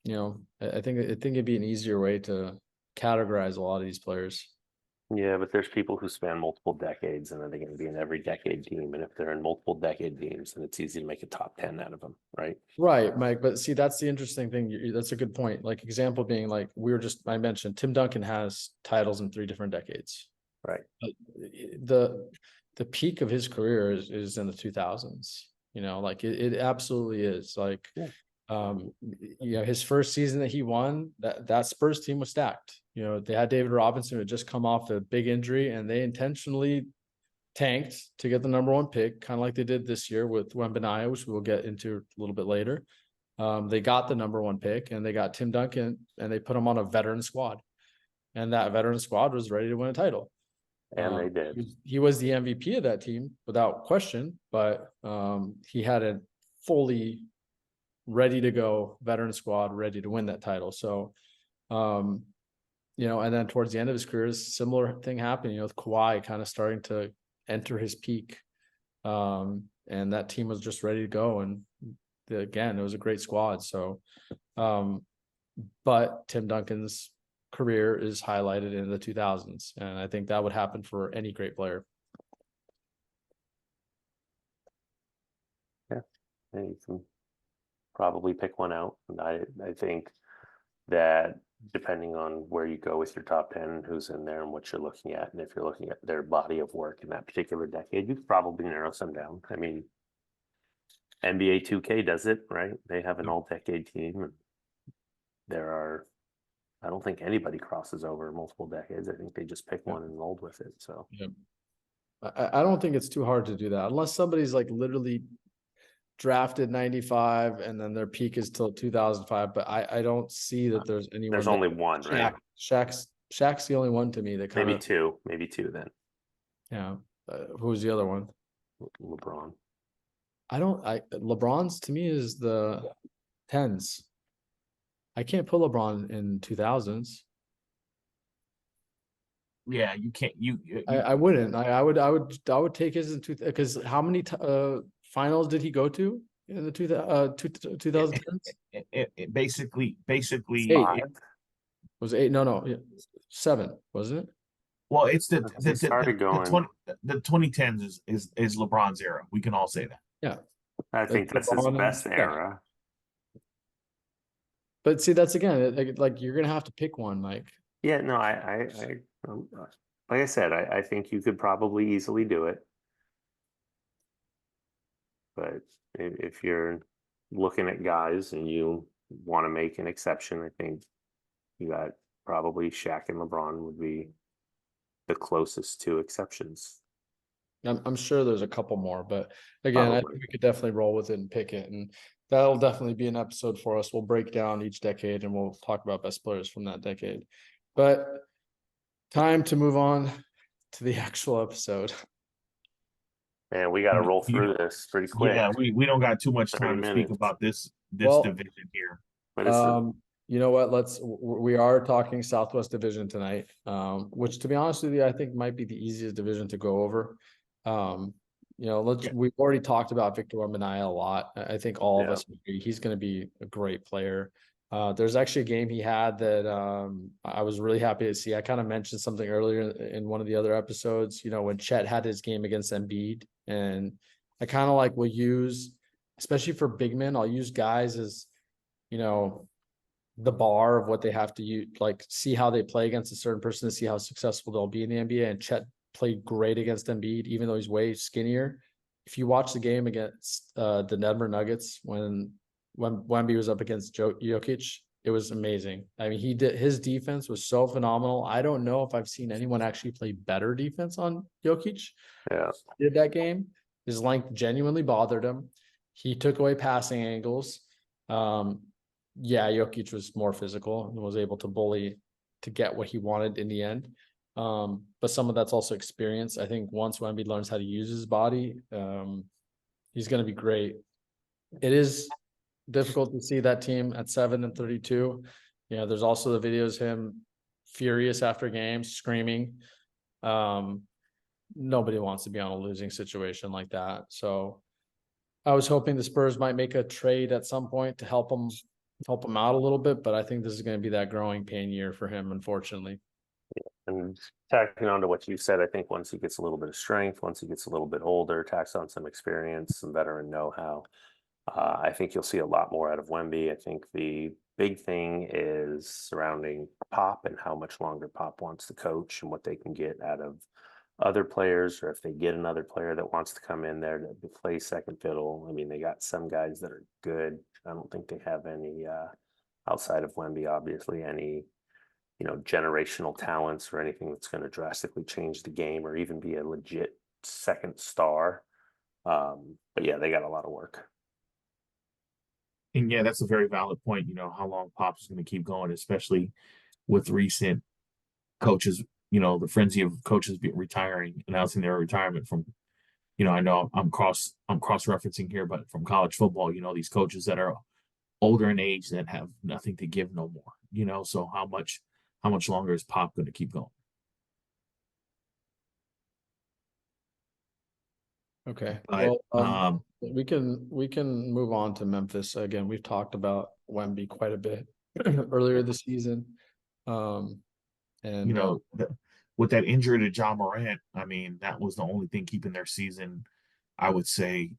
think it'd be an easier way to categorize a lot of these players. Yeah, but there's people who span multiple decades and then they're going to be in every decade team. And if they're in multiple decade teams, then it's easy to make a top 10 out of them, right? Right, Mike. But see, that's the interesting thing. That's a good point. Like example being like I mentioned Tim Duncan has titles in 3 different decades. Right. The peak of his career is in the 2000s. Like it absolutely is. Like, his first season that he won, that Spurs team was stacked. They had David Robinson who had just come off a big injury, and they intentionally tanked to get the number 1 pick, kind of like they did this year with Wembanyama, which we'll get into a little bit later. They got the number 1 pick, and they got Tim Duncan, and they put him on a veteran squad, and that veteran squad was ready to win a title. And they did. He was the MVP of that team without question, but he had a fully ready to go veteran squad, ready to win that title. So, and then towards the end of his career, a similar thing happened, with Kawhi kind of starting to enter his peak. And that team was just ready to go. And again, it was a great squad. So, but Tim Duncan's career is highlighted in the 2000s. And I think that would happen for any great player. Yeah. And you can probably pick one out. And I think that depending on where you go with your top 10, who's in there and what you're looking at, and if you're looking at their body of work in that particular decade, you could probably narrow some down. I mean, NBA 2K does it, right? They have an all-decade team, and I don't think anybody crosses over multiple decades. I think they just pick one and rolled with it. So I don't think it's too hard to do that unless somebody's like literally drafted 95 and then their peak is till 2005. But I don't see that there's anyone. There's only one, right? Shaq's the only one to me that kind of maybe two then. Yeah. Who's the other one? LeBron. LeBron's to me is the 10s. I can't put LeBron in 2000s. Yeah, you can't. I wouldn't. I would take his in because how many finals did he go to in the 2010s? Basically, 8. Was 8? No, 7, wasn't it? Well, it's the 2010s is LeBron's era. We can all say that. Yeah, I think that's his best era. But see, that's again, like you're gonna have to pick one. Like, yeah, no, like I said, I think you could probably easily do it. But if you're looking at guys and you want to make an exception, I think you got probably Shaq and LeBron would be the closest 2 exceptions. I'm sure there's a couple more, but again, I think we could definitely roll with it and pick it, and that'll definitely be an episode for us. We'll break down each decade and we'll talk about best players from that decade. But time to move on to the actual episode. Man, we got to roll through this pretty quick. Yeah, we don't got too much 30 time to speak minutes. about this Well, division here. But it's you know what? We are talking Southwest Division tonight, which to be honest with you, I think might be the easiest division to go over. We've already talked about Victor Wembanyama a lot. I think all of us agree he's going to be a great player. There's actually a game he had that I was really happy to see. I kind of mentioned something earlier in one of the other episodes, when Chet had his game against Embiid, and I kind of will use, especially for big men, I'll use guys as, the bar of what they have to use, see how they play against a certain person to see how successful they'll be in the NBA. And Chet played great against Embiid, even though he's way skinnier. If you watch the game against the Denver Nuggets when Wemby was up against Jokic, it was amazing. I mean, his defense was so phenomenal. I don't know if I've seen anyone actually play better defense on Jokic. Yeah. Did that game. His length genuinely bothered him. He took away passing angles. Jokic was more physical and was able to bully to get what he wanted in the end. But some of that's also experience. I think once Wemby learns how to use his body, he's going to be great. It is difficult to see that team at 7-32. There's also the videos of him furious after games, screaming. Nobody wants to be on a losing situation like that. So I was hoping the Spurs might make a trade at some point to help him out a little bit, but I think this is going to be that growing pain year for him, unfortunately. And tacking on to what you said, I think once he gets a little bit of strength, once he gets a little bit older, tacks on some experience, some veteran know-how, I think you'll see a lot more out of Wemby. I think the big thing is surrounding Pop and how much longer Pop wants to coach and what they can get out of other players, or if they get another player that wants to come in there to play second fiddle. I mean, they got some guys that are good. I don't think they have any outside of Wemby, obviously, any generational talents or anything that's going to drastically change the game or even be a legit second star. But yeah, they got a lot of work. And yeah, that's a very valid point. How long Pop's is going to keep going, especially with recent coaches, the frenzy of coaches retiring, announcing their retirement from, I know I'm cross referencing here, but from college football, these coaches that are older in age that have nothing to give no more, so how much longer is Pop going to keep going? Okay. But, well, we can move on to Memphis. Again, we've talked about Wemby quite a bit earlier this season. With that injury to Ja Morant, I mean, that was the only thing keeping their season, I would say,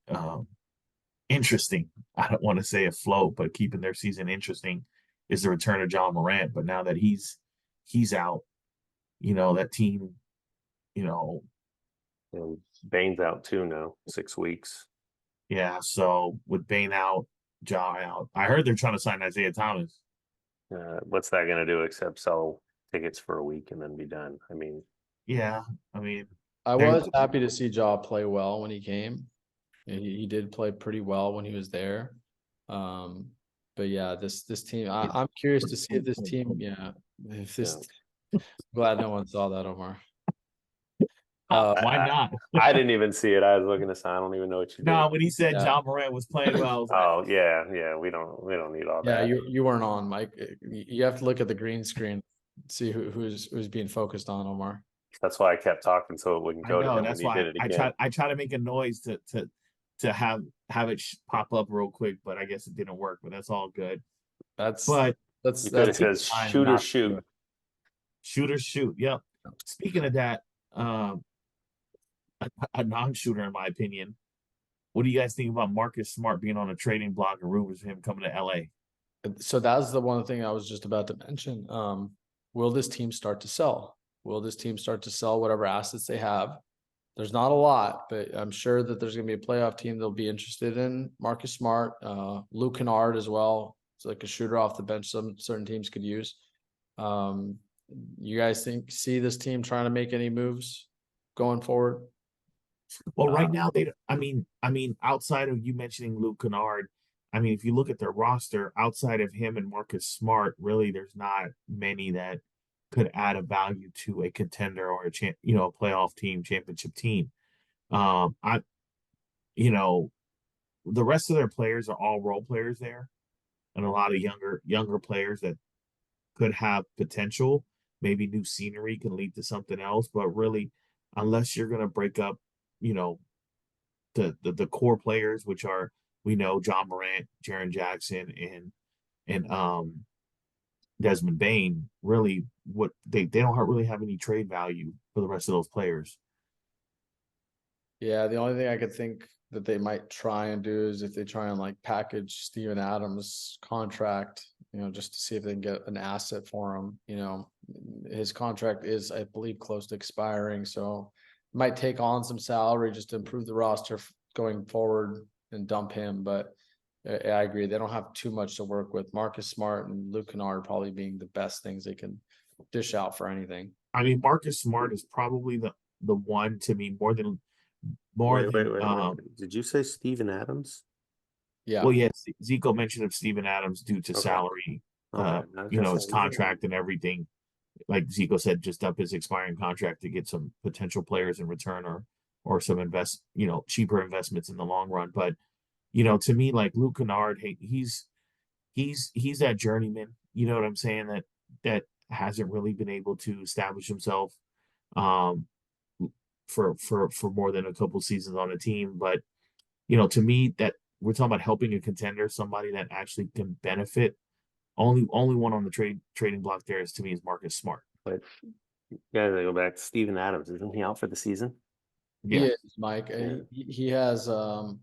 interesting. I don't want to say afloat, but keeping their season interesting is the return of Ja Morant. But now that he's out, that team, And Bane's out too now, 6 weeks. Yeah, so with Bane out, Ja out. I heard they're trying to sign Isaiah Thomas. What's that going to do except sell tickets for a week and then be done? I mean, yeah, I mean, I was happy to see Ja play well when he came. He did play pretty well when he was there. But yeah, this team, I'm curious to see if this team, glad no one saw that, Omar. Why not? I didn't even see it. I was looking to sign. I don't even know what you did. No, when he said Ja Morant was playing well, yeah. We don't need all that. Yeah, you weren't on, Mike. You have to look at the green screen, see who's being focused on, Omar. That's why I kept talking so it wouldn't go to him that's when he why did it again. I try to make a noise to have it pop up real quick, but I guess it didn't work. But that's all good. That's it says shoot or shoot. Shoot or shoot. Yep. Speaking of that, a non-shooter, in my opinion. What do you guys think about Marcus Smart being on a trading block and rumors of him coming to LA? So that's the one thing I was just about to mention. Will this team start to sell? Will this team start to sell whatever assets they have? There's not a lot, but I'm sure that there's going to be a playoff team that'll be interested in Marcus Smart, Luke Kennard as well. It's like a shooter off the bench some certain teams could use. You guys see this team trying to make any moves going forward? Well, right now I mean, outside of you mentioning Luke Kennard, I mean, if you look at their roster, outside of him and Marcus Smart, really, there's not many that could add a value to a contender or a playoff team, championship team. you know, the rest of their players are all role players there, and a lot of younger players that could have potential. Maybe new scenery can lead to something else, but really, unless you're going to break up, you know, the core players, which are, we know, John Morant, Jaren Jackson, and Desmond Bain, really what they don't really have any trade value for the rest of those players. Yeah, the only thing I could think that they might try and do is if they try and like package Steven Adams' contract, just to see if they can get an asset for him. His contract is, I believe, close to expiring, so might take on some salary just to improve the roster going forward and dump him. But I agree, they don't have too much to work with. Marcus Smart and Luke Kennard probably being the best things they can dish out for anything. I mean, Marcus Smart is probably the one to me more than Wait. Did you say Steven Adams? Yeah. well, yes, Zico mentioned of Steven Adams due to Okay. salary, Okay. his contract and everything. Like Zico said, just up his expiring contract to get some potential players in return, or some cheaper investments in the long run. But to me, like Luke Kennard, hey, he's that journeyman. You know what I'm saying? That hasn't really been able to establish himself um for more than a couple seasons on a team. But to me, that we're talking about helping a contender, somebody that actually can benefit. Only one on the trading block there is, to me, is Marcus Smart. But you guys go back to Steven Adams. Isn't he out for the season? He Yeah. is, Mike. He has a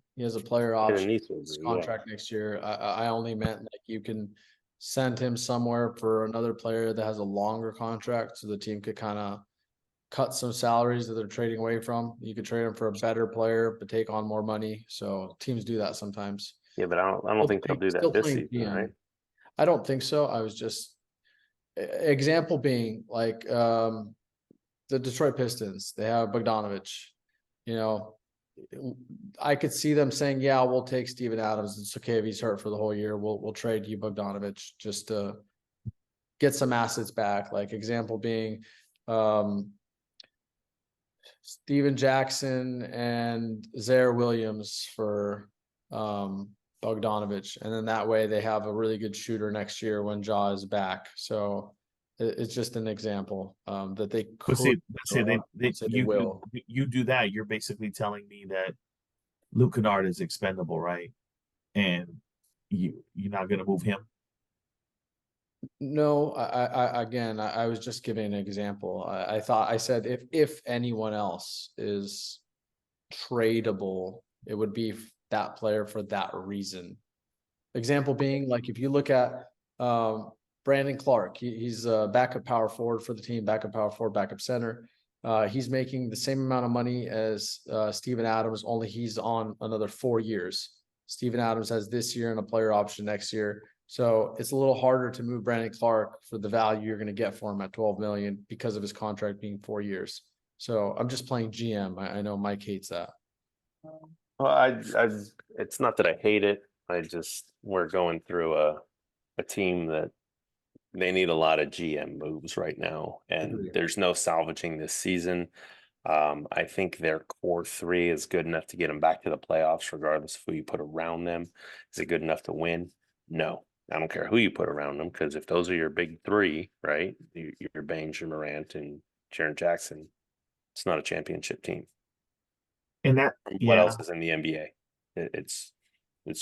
player option His contract next year. I only meant like you can send him somewhere for another player that has a longer contract, so the team could kind of cut some salaries that they're trading away from. You could trade him for a better player, but take on more money. So teams do that sometimes. Yeah, but I don't think they'll do that this season, right? I don't think so. I was just example being like the Detroit Pistons. They have Bogdanovich. I could see them saying, "Yeah, we'll take Steven Adams. It's okay if he's hurt for the whole year. We'll trade you Bogdanovich just to get some assets back." Like example being Steven Jackson and Zaire Williams for Bogdanovich, and then that way they have a really good shooter next year when Ja is back. So it's just an example that they could. You do that, you're basically telling me that Luke Kennard is expendable, right? And you're not going to move him. No, I was just giving an example. I said if anyone else is tradable, it would be that player for that reason. Example being, like if you look at Brandon Clark, he's a backup power forward for the team, backup power forward, backup center. He's making the same amount of money as Steven Adams, only he's on another 4 years. Steven Adams has this year and a player option next year. So it's a little harder to move Brandon Clark for the value you're going to get for him at $12 million because of his contract being 4 years. So I'm just playing GM. I know Mike hates that. Well, it's not that I hate it. We're going through a team that they need a lot of GM moves right now, and there's no salvaging this season. I think their core three is good enough to get them back to the playoffs, regardless of who you put around them. Is it good enough to win? No, I don't care who you put around them, because if those are your big three, right, your Baines, your Morant, and Jaren Jackson, it's not a championship team. And what else is in the NBA? It's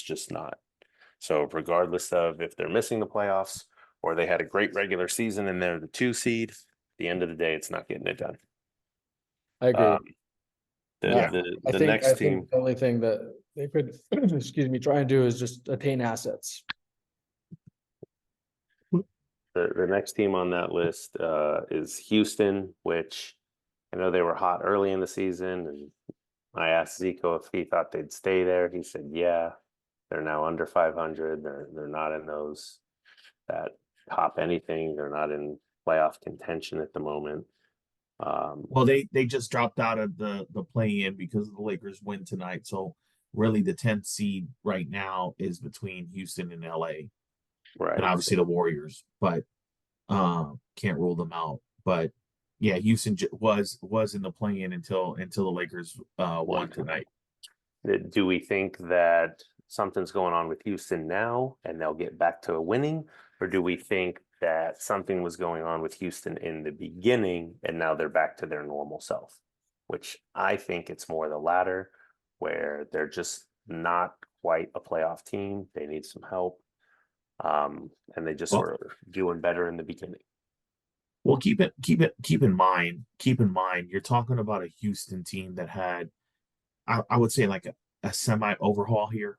just not. So regardless of if they're missing the playoffs or they had a great regular season and they're the 2 seed, at the end of the day, it's not getting it done. I agree. The next team, the only thing that they could, excuse me, try and do is just attain assets. the next team on that list is Houston, which I know they were hot early in the season, and I asked Zico if he thought they'd stay there. He said, yeah. They're now under 500. They're not in those that top anything. They're not in playoff contention at the moment. Well, they just dropped out of the play-in because the Lakers win tonight. So really, the 10th seed right now is between Houston and LA, right? And obviously the Warriors, but can't rule them out. But yeah, Houston was in the play-in until the Lakers won tonight. Do we think that something's going on with Houston now and they'll get back to winning? Or do we think that something was going on with Houston in the beginning and now they're back to their normal self? Which I think it's more the latter, where they're just not quite a playoff team. They need some help. And they just Well, were doing better in the beginning. well, keep in mind, you're talking about a Houston team that had, I would say, like a semi overhaul here.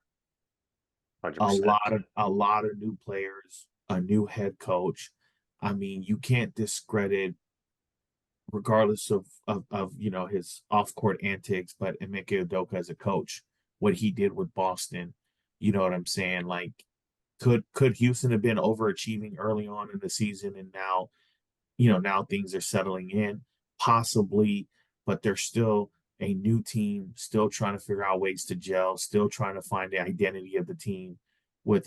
100%. A lot of new players, a new head coach. I mean, you can't discredit, regardless of his off court antics, but Emeka Udoka as a coach, what he did with Boston. You know what I'm saying? Like, could Houston have been overachieving early on in the season, and now, now things are settling in? Possibly, but they're still a new team, still trying to figure out ways to gel, still trying to find the identity of the team.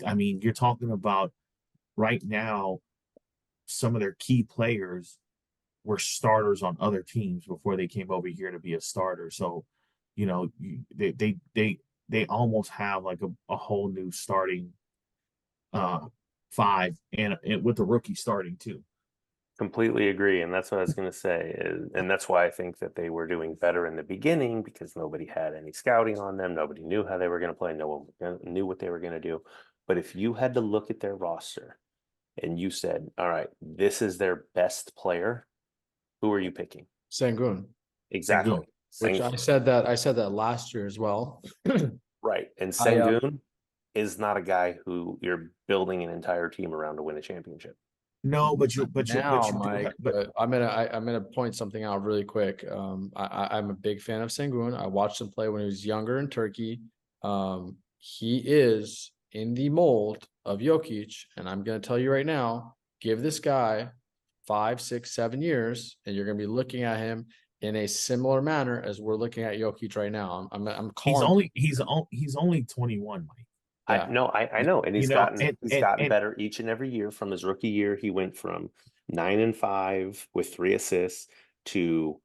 I mean, you're talking about right now, some of their key players were starters on other teams before they came over here to be a starter. So, they almost have like a whole new starting five, and with the rookie starting too. Completely agree. And that's what I was going to say. And that's why I think that they were doing better in the beginning, because nobody had any scouting on them. Nobody knew how they were going to play. No one knew what they were going to do. But if you had to look at their roster and you said, all right, this is their best player, who are you picking? Sangoon, Exactly. which I said that last year as well. Right. And I Sangoon is not a guy who you're building an entire team around to win a championship. No, but now, you do Mike, have, but I'm gonna point something out really quick. I'm a big fan of Sangoon. I watched him play when he was younger in Turkey. He is in the mold of Jokic, and I'm gonna tell you right now, give this guy 5, 6, 7 years, and you're gonna be looking at him in a similar manner as we're looking at Jokic right now. I'm calling. he's only 21, Mike. Yeah, I know, and You know, he's gotten and better each and every year. From his rookie year, he went from 9-5 with 3 assists to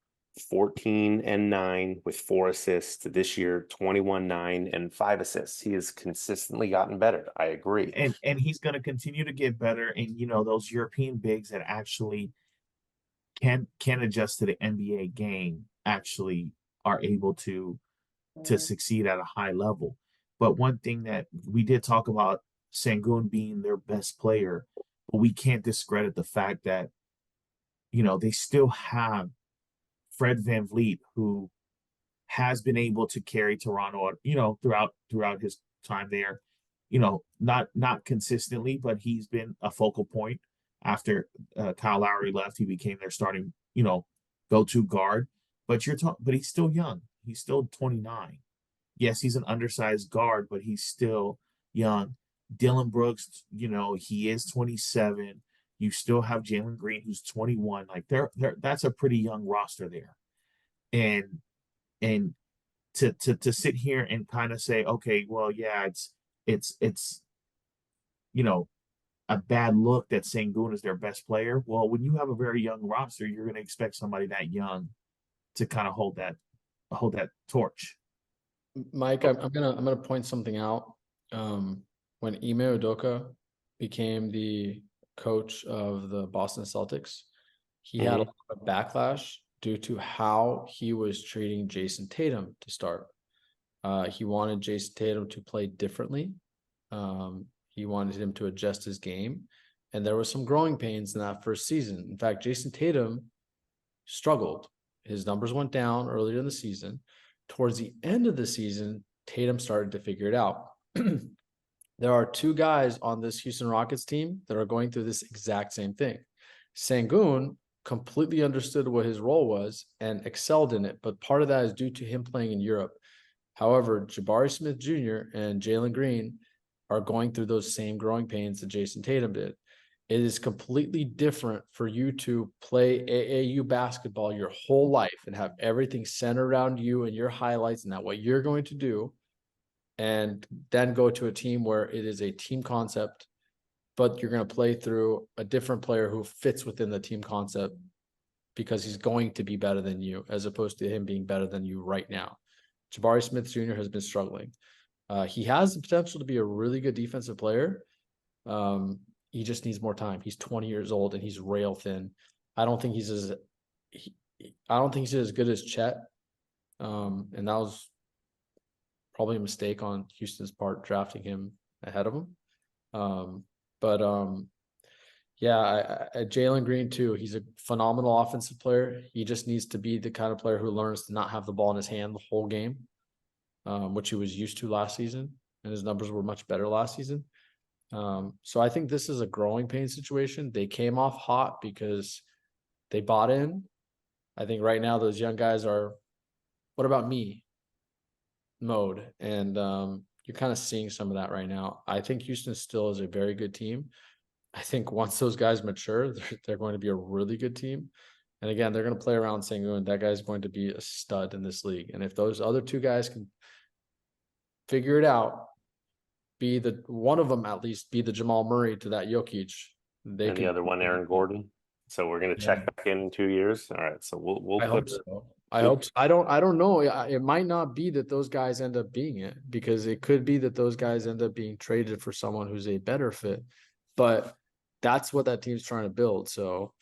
14-9 with 4 assists to this year 21-9 and 5 assists. He has consistently gotten better. I agree. and he's going to continue to get better. And those European bigs that actually can adjust to the NBA game actually are able to succeed at a high level. But one thing that we did talk about, Sangoon being their best player, but we can't discredit the fact that they still have Fred VanVleet, who has been able to carry Toronto, throughout his time there. Not consistently, but he's been a focal point. After Kyle Lowry left, he became their starting, go-to guard. But he's still young. He's still 29. Yes, he's an undersized guard, but he's still young. Dylan Brooks, he is 27. You still have Jalen Green, who's 21. Like, that's a pretty young roster there. And and to sit here and kind of say, okay, well, yeah, it's a bad look that Sangoon is their best player. Well, when you have a very young roster, you're going to expect somebody that young to kind of hold that torch. Mike, I'm gonna point something out. When Ime Udoka became the coach of the Boston Celtics, he had a lot of backlash due to how he was treating Jason Tatum to start. He wanted Jason Tatum to play differently. He wanted him to adjust his game, and there were some growing pains in that first season. In fact, Jason Tatum struggled. His numbers went down earlier in the season. Towards the end of the season, Tatum started to figure it out. There are two guys on this Houston Rockets team that are going through this exact same thing. Sangoon completely understood what his role was and excelled in it, but part of that is due to him playing in Europe. However, Jabari Smith Jr. and Jalen Green are going through those same growing pains that Jason Tatum did. It is completely different for you to play AAU basketball your whole life and have everything centered around you and your highlights and that what you're going to do, and then go to a team where it is a team concept, but you're going to play through a different player who fits within the team concept because he's going to be better than you, as opposed to him being better than you right now. Jabari Smith Jr. has been struggling. He has the potential to be a really good defensive player. He just needs more time. He's 20 years old and he's rail thin. I don't think he's as good as Chet. And that was probably a mistake on Houston's part drafting him ahead of him. Jalen Green too. He's a phenomenal offensive player. He just needs to be the kind of player who learns to not have the ball in his hand the whole game, which he was used to last season, and his numbers were much better last season. So I think this is a growing pain situation. They came off hot because they bought in. I think right now those young guys are, what about me? Mode. And you're kind of seeing some of that right now. I think Houston still is a very good team. I think once those guys mature, they're going to be a really good team. And again, they're going to play around saying, oh, that guy's going to be a stud in this league. And if those other two guys can figure it out, be the one of them at least be the Jamal Murray to that Jokic. And the other one, Aaron Gordon. So we're going to check back in 2 years. All right. So we'll I hope so. I hope so. I don't know. It might not be that those guys end up being it, because it could be that those guys end up being traded for someone who's a better fit. But that's what that team's trying to build. So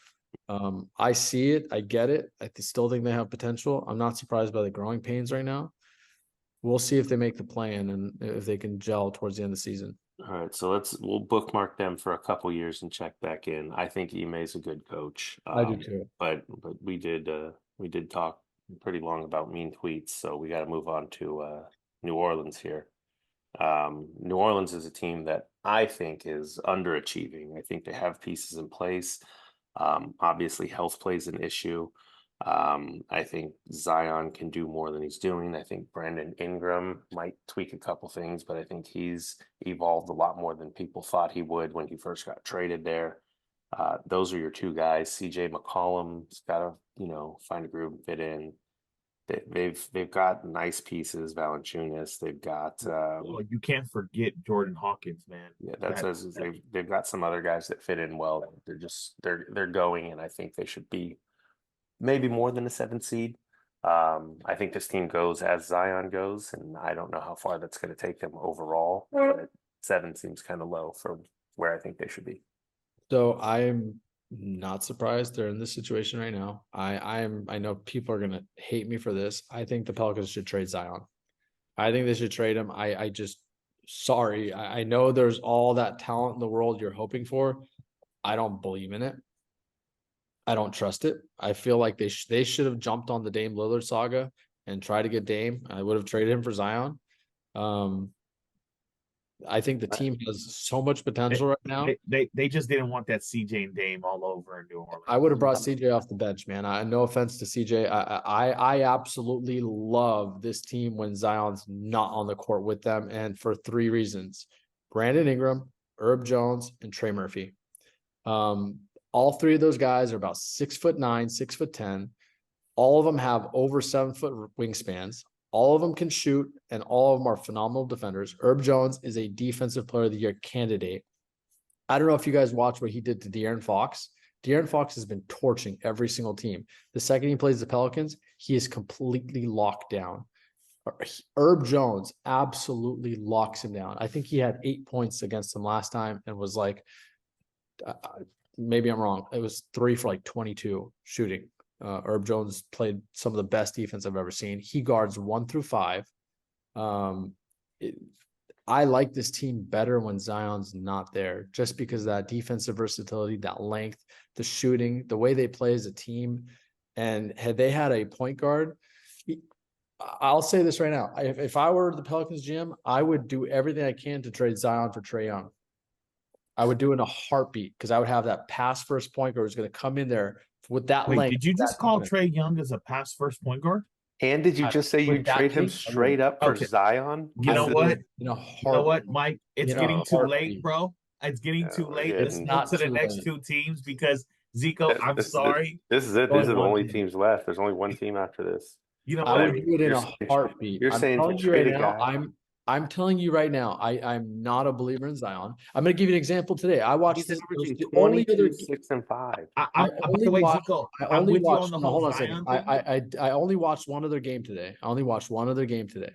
I see it. I get it. I still think they have potential. I'm not surprised by the growing pains right now. We'll see if they make the plan and if they can gel towards the end of the season. All right, so we'll bookmark them for a couple years and check back in. I think Ime's a good coach. I do too. But we did talk pretty long about mean tweets, so we got to move on to New Orleans here. New Orleans is a team that I think is underachieving. I think they have pieces in place. Obviously, health plays an issue. I think Zion can do more than he's doing. I think Brandon Ingram might tweak a couple things, but I think he's evolved a lot more than people thought he would when he first got traded there. Those are your two guys. CJ McCollum's got to, find a groove and fit in. They've got nice pieces, Valanciunas. They've got you can't forget Jordan Hawkins, man. Yeah, they've got some other guys that fit in well. They're going, and I think they should be maybe more than a 7 seed. I think this team goes as Zion goes, and I don't know how far that's going to take them overall. But 7 seems kind of low for where I think they should be. So I'm not surprised they're in this situation right now. I know people are going to hate me for this. I think the Pelicans should trade Zion. I think they should trade him. I know there's all that talent in the world you're hoping for. I don't believe in it. I don't trust it. I feel like they should have jumped on the Dame Lillard saga and tried to get Dame. I would have traded him for Zion. I think the team has so much potential right now. They just didn't want that CJ and Dame all over in New Orleans. I would have brought CJ off the bench, man. No offense to CJ. I absolutely love this team when Zion's not on the court with them, and for 3 reasons: Brandon Ingram, Herb Jones, and Trey Murphy. All 3 of those guys are about 6'9", 6'10". All of them have over 7 foot wingspans. All of them can shoot, and all of them are phenomenal defenders. Herb Jones is a defensive player of the year candidate. I don't know if you guys watch what he did to De'Aaron Fox. De'Aaron Fox has been torching every single team. The second he plays the Pelicans, he is completely locked down. Herb Jones absolutely locks him down. I think he had 8 points against him last time and was like, maybe I'm wrong. It was 3 for like 22 shooting. Herb Jones played some of the best defense I've ever seen. He guards 1 through 5. I like this team better when Zion's not there, just because of that defensive versatility, that length, the shooting, the way they play as a team. And had they had a point guard, I'll say this right now. If I were the Pelicans GM, I would do everything I can to trade Zion for Trae Young. I would do it in a heartbeat, because I would have that pass first point guard who's going to come in there with that length. Did you just call Trae Young as a pass first point guard? And did you just say you trade him straight up for Zion? You know what? You know what, Mike? It's getting too late, bro. It's getting too late. Let's move to the next 2 teams, because Zico, I'm sorry. This is it. These are the only teams left. There's only one team after this. You know I would do it in a heartbeat. You're saying to trade a guy. I'm telling you right now, I'm not a believer in Zion. I'm going to give you an example today. I watched He's this. It was averaging the only other. 22, 6, and 5. I By only the way, watched. Zico, I I'm only with you on watched. the No, whole hold on a second. Zion thing. I only watched one other game today. I only watched one other game today.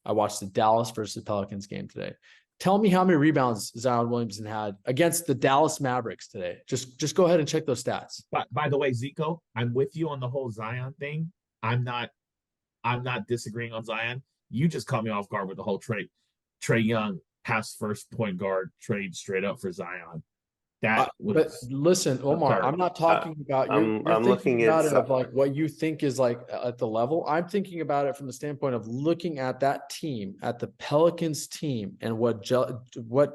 I watched the Dallas versus Pelicans game today. Tell me how many rebounds Zion Williamson had against the Dallas Mavericks today. Just go ahead and check those stats. But by the way, Zico, I'm with you on the whole Zion thing. I'm not disagreeing on Zion. You just caught me off guard with the whole Trey Young pass first point guard trade straight up for Zion. That But was listen, Omar, absurd. I'm not talking about you're I'm thinking looking about at it of like what you think is like at the level. I'm thinking about it from the standpoint of looking at that team, at the Pelicans team, and what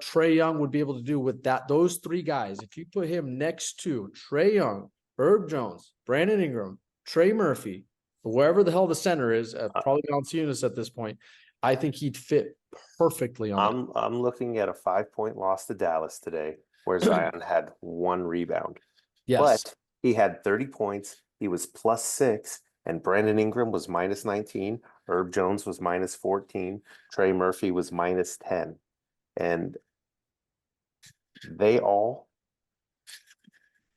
Trey Young would be able to do with those three guys. If you put him next to Trey Young, Herb Jones, Brandon Ingram, Trey Murphy, wherever the hell the center is, probably Valanciunas at this point, I think he'd fit perfectly on that. I'm looking at a 5-point loss to Dallas today, where Zion had 1 rebound. Yes. But he had 30 points. He was +6, and Brandon Ingram was -19. Herb Jones was -14. Trey Murphy was -10. And they all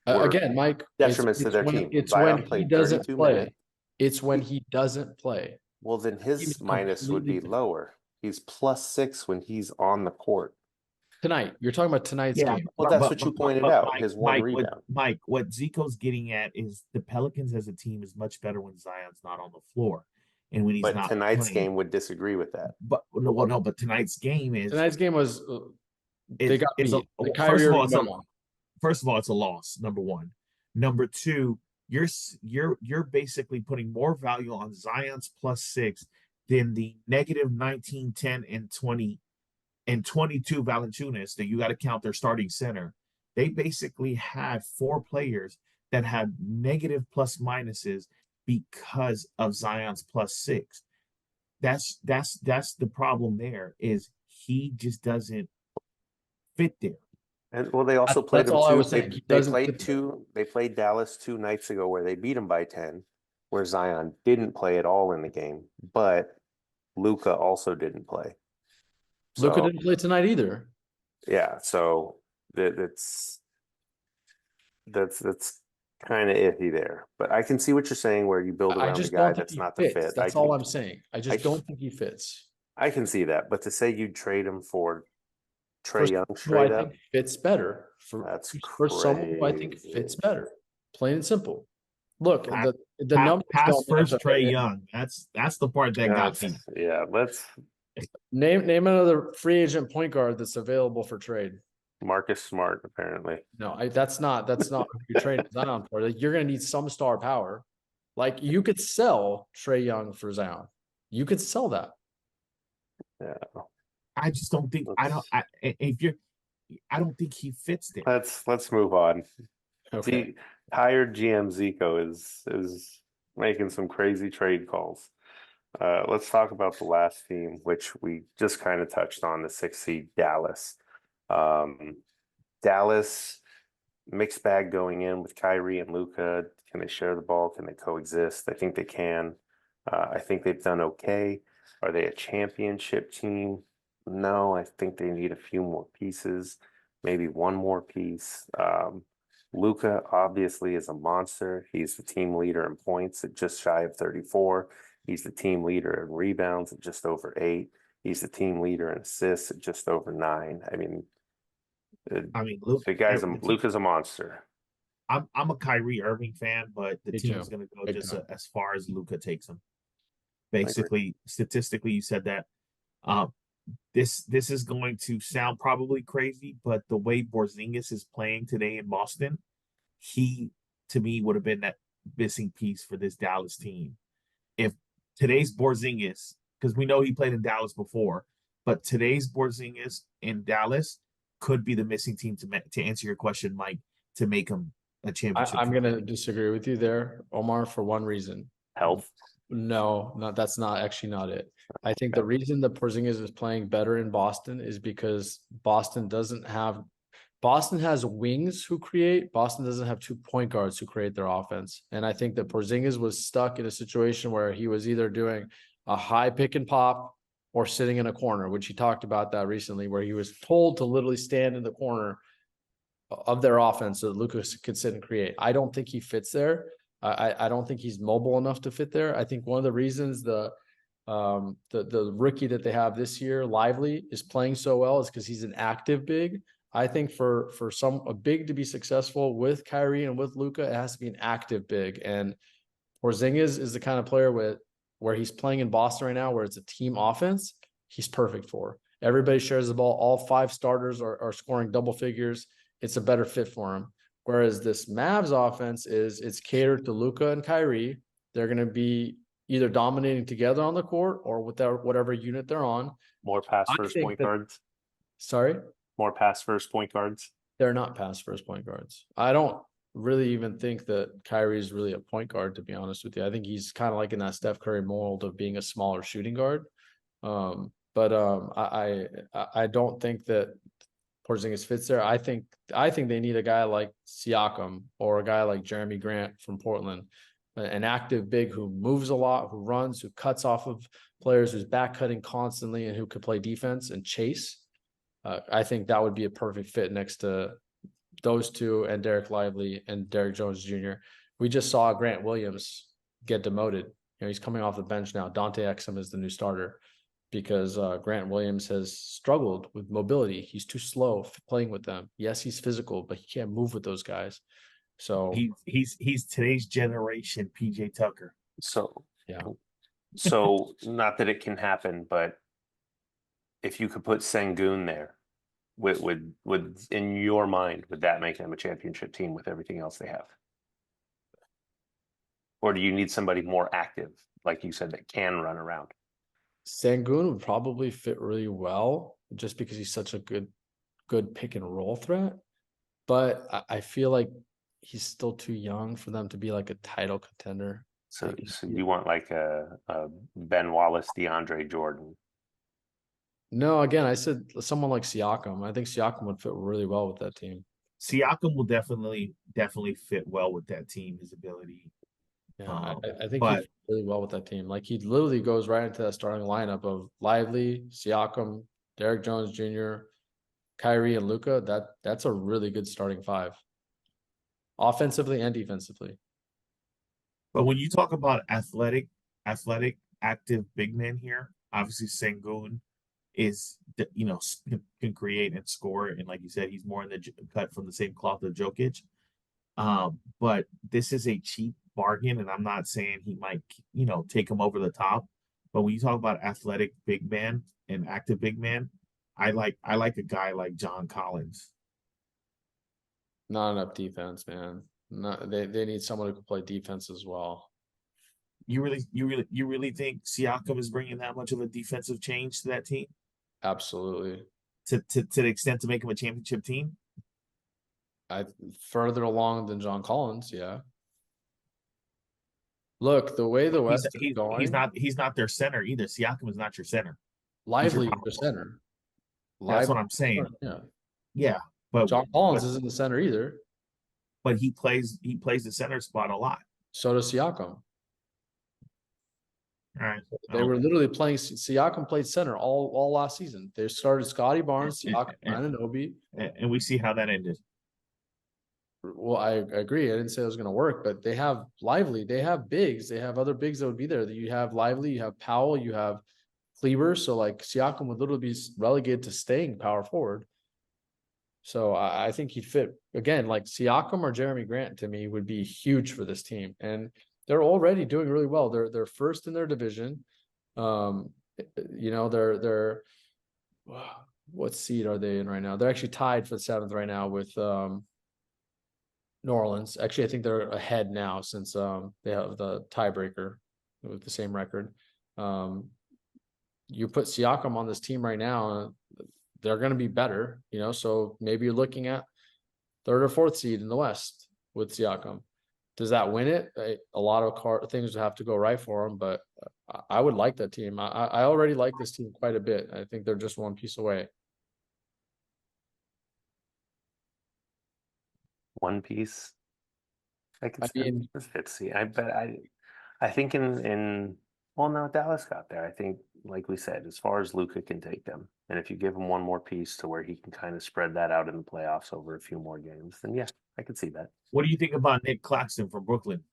were Again, Mike, detriments to their team. it's Zion when he played doesn't 32 play. minutes. It's when he doesn't play. Well, then Team his is minus would be completely lower. He's +6 when he's on the court. tonight. You're talking about tonight's Yeah, game. Well, that's what you pointed out, his one Mike, rebound. what Zico's getting at is the Pelicans as a team is much better when Zion's not on the floor and when he's But not tonight's playing. game would disagree with that. But no, but tonight's game is Tonight's game was they got is beat. a, The first Kyrie of all, Irving went on. first of all, it's a loss. Number one. Number two, you're basically putting more value on Zion's +6 than the -19, 10, and 20 and 22 Valanciunas that you got to count their starting center. They basically had 4 players that had negative plus minuses because of Zion's +6. That's the problem there is he just doesn't fit there. And well, they also played That's him all I two. was saying. He doesn't fit there. They played Dallas 2 nights ago where they beat him by 10, where Zion didn't play at all in the game, but Luka also didn't play. Luka So didn't play tonight either. yeah, so that's kind of iffy there. But I can see what you're saying where you build I around the just guy don't think that's he not the fits. fit. That's all I'm saying. I just I- don't think he fits. I can see that, but to say you'd trade him for Trey First Young who I straight up, think fits better that's for someone who I think crazy. fits better. Plain and simple. Look, the numbers Pass don't match first up. Trey Young. That's the part that got me. Yeah, let's Name another free agent point guard that's available for trade. Marcus Smart apparently. No, that's not who you trade Zion for. Like, you're going to need some star power. Like you could sell Trey Young for Zion. You could sell that. Yeah. I just don't think I don't think he fits there. Let's move on. Okay. Hired GM Zico is making some crazy trade calls. Let's talk about the last team, which we just kind of touched on, the 6th seed Dallas. Dallas mixed bag going in with Kyrie and Luka. Can they share the ball? Can they coexist? I think they can. I think they've done okay. Are they a championship team? No, I think they need a few more pieces, maybe one more piece. Luka obviously is a monster. He's the team leader in points at just shy of 34. He's the team leader in rebounds at just over 8. He's the team leader in assists at just over 9. I mean, Luka's a monster. I'm a Kyrie Irving fan, but the Me team's too. going to go Big just time. as far as Luka takes him. Basically, statistically, you said that. This is going to sound probably crazy, but the way Porzingis is playing today in Boston, he to me would have been that missing piece for this Dallas team. If today's Porzingis, because we know he played in Dallas before, but today's Porzingis in Dallas could be the missing team to answer your question, Mike, to make him a championship. I'm going to disagree with you there, Omar, for one reason. Health. No, that's not actually not it. I think the reason that Porzingis is playing better in Boston is because Boston has wings who create. Boston doesn't have 2 point guards who create their offense. And I think that Porzingis was stuck in a situation where he was either doing a high pick and pop or sitting in a corner, which he talked about that recently, where he was told to literally stand in the corner of their offense so that Lucas could sit and create. I don't think he fits there. I don't think he's mobile enough to fit there. I think one of the reasons the rookie that they have this year, Lively, is playing so well is because he's an active big. I think for a big to be successful with Kyrie and with Luka, it has to be an active big. And Porzingis is the kind of player where he's playing in Boston right now, where it's a team offense. He's perfect for. Everybody shares the ball. All 5 starters are scoring double figures. It's a better fit for him. Whereas this Mavs offense it's catered to Luka and Kyrie. They're going to be either dominating together on the court or with whatever unit they're on. More pass I first think point that, guards. sorry, More pass first point guards. they're not pass first point guards. I don't really even think that Kyrie is really a point guard, to be honest with you. I think he's kind of like in that Steph Curry mold of being a smaller shooting guard. I don't think that Porzingis fits there. I think they need a guy like Siakam or a guy like Jeremy Grant from Portland, an active big who moves a lot, who runs, who cuts off of players, who's back cutting constantly, and who could play defense and chase. I think that would be a perfect fit next to those two and Derek Lively and Derek Jones Jr. We just saw Grant Williams get demoted. He's coming off the bench now. Dante Exum is the new starter because Grant Williams has struggled with mobility. He's too slow playing with them. Yes, he's physical, but he can't move with those guys. So he's today's generation PJ Tucker. So yeah. So not that it can happen, but if you could put Sengun there, would in your mind, would that make them a championship team with everything else they have? Or do you need somebody more active, like you said, that can run around? Sengun would probably fit really well just because he's such a good pick and roll threat. But I feel like he's still too young for them to be like a title contender. So you want like a Ben Wallace, DeAndre Jordan? No, again, I said someone like Siakam. I think Siakam would fit really well with that team. Siakam will definitely fit well with that team. His ability. Yeah, I think but he'd fit really well with that team. Like he literally goes right into that starting lineup of Lively, Siakam, Derek Jones Jr., Kyrie, and Luka. That's a really good starting 5, offensively and defensively. But when you talk about athletic, active big men here, obviously Sengun is can create and score, and like you said, he's more in the cut from the same cloth of Jokic. But this is a cheap bargain, and I'm not saying he might take him over the top. But when you talk about athletic big man and active big man, I like a guy like John Collins. Not enough defense, man. They need someone who can play defense as well. You really think Siakam is bringing that much of a defensive change to that team? Absolutely. To the extent to make him a championship team? Further along than John Collins, yeah. Look, the way the West is going, he's not their center either. Siakam is not your center. Lively is the center. That's what I'm saying. Yeah. Yeah. But John Collins isn't the center either. But he plays the center spot a lot. So does Siakam. All right. They were literally playing. Siakam played center all last season. They started Scotty Barnes, Siakam, Anunoby, and we see how that ended. Well, I agree. I didn't say it was going to work, but they have Lively. They have bigs. They have other bigs that would be there. You have Lively. You have Powell. You have Kleber. So like Siakam would literally be relegated to staying power forward. So I think he'd fit again. Like Siakam or Jeremy Grant to me would be huge for this team, and they're already doing really well. They're first in their division. They're what seed are they in right now? They're actually tied for the 7th right now with New Orleans. Actually, I think they're ahead now since they have the tiebreaker with the same record. You put Siakam on this team right now, they're going to be better, so maybe you're looking at 3rd or 4th seed in the West with Siakam. Does that win it? A lot of things would have to go right for them, but I would like that team. I already like this team quite a bit. I think they're just one piece away. One piece. I mean, I think in Well, now Dallas got there. I think, like we said, as far as Luka can take them, and if you give him one more piece to where he can kind of spread that out in the playoffs over a few more games, then yeah, I could see that. What do you think about Nick Claxton from Brooklyn?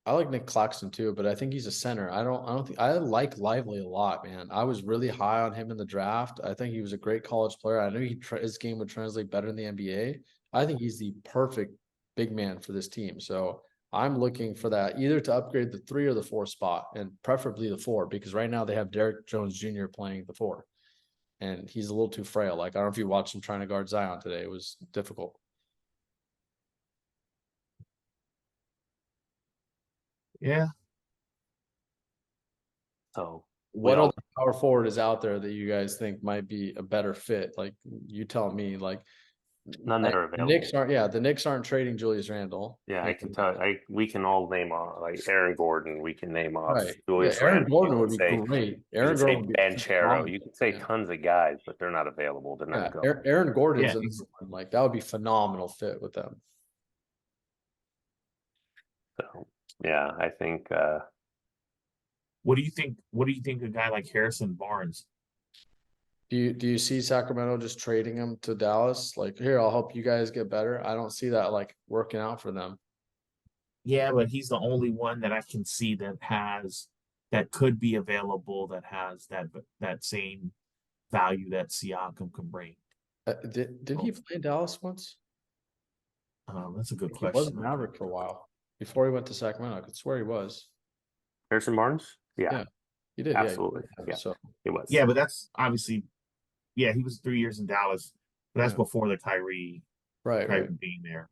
I like Nick Claxton too, but I think he's a center. I don't think I like Lively a lot, man. I was really high on him in the draft. I think he was a great college player. I knew his game would translate better in the NBA. I think he's the perfect big man for this team. So I'm looking for that either to upgrade the 3 or the 4 spot, and preferably the 4, because right now they have Derek Jones Jr. playing the 4, and he's a little too frail. Like, I don't know if you watched him trying to guard Zion today. It was difficult. Yeah. So What other power forward is out there that you guys think might be a better fit? Like, you tell me. Like, none that are the available. Knicks aren't trading Julius Randle. Yeah, I can tell. We can all name off like Aaron Gordon. We can name off Right. Julius Aaron Randle. Gordon would be great. You Aaron can say Gordon would be Banchero. You can say yeah. tons of guys, but they're not available. They're not going. Aaron Gordon's Yeah, like, that would be phenomenal fit with them. So yeah, I think What do you think? What do you think a guy like Harrison Barnes? Do you see Sacramento just trading him to Dallas? Like, here, I'll help you guys get better. I don't see that like working out for them. Yeah, but he's the only one that I can see that could be available that has that same value that Siakam can bring. Did he play in Dallas once? That's a good He was question. a Maverick for a while before he went to Sacramento. I could swear he was. Harrison Barnes. Yeah, Yeah, he did. absolutely. Yeah. So he was. Yeah, but that's obviously, yeah, he was 3 years in Dallas, but that's Yeah. before the Kyrie right. being there.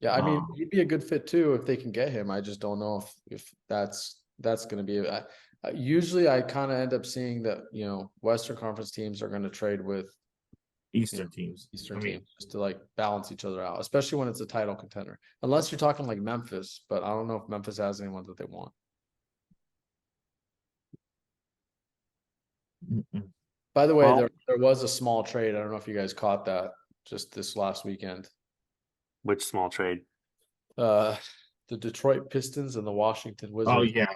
Yeah, I mean, he'd be a good fit too if they can get him. I just don't know if that's going to be. Usually, I kind of end up seeing that Western Conference teams are going to trade with Eastern teams. Eastern teams just to like balance each other out, especially when it's a title contender. Unless you're talking like Memphis, but I don't know if Memphis has anyone that they want. Mm-mm. By the way, there was a small trade. I don't know if you guys caught that just this last weekend. Which small trade? The Detroit Pistons and the Washington Wizards. Oh yeah,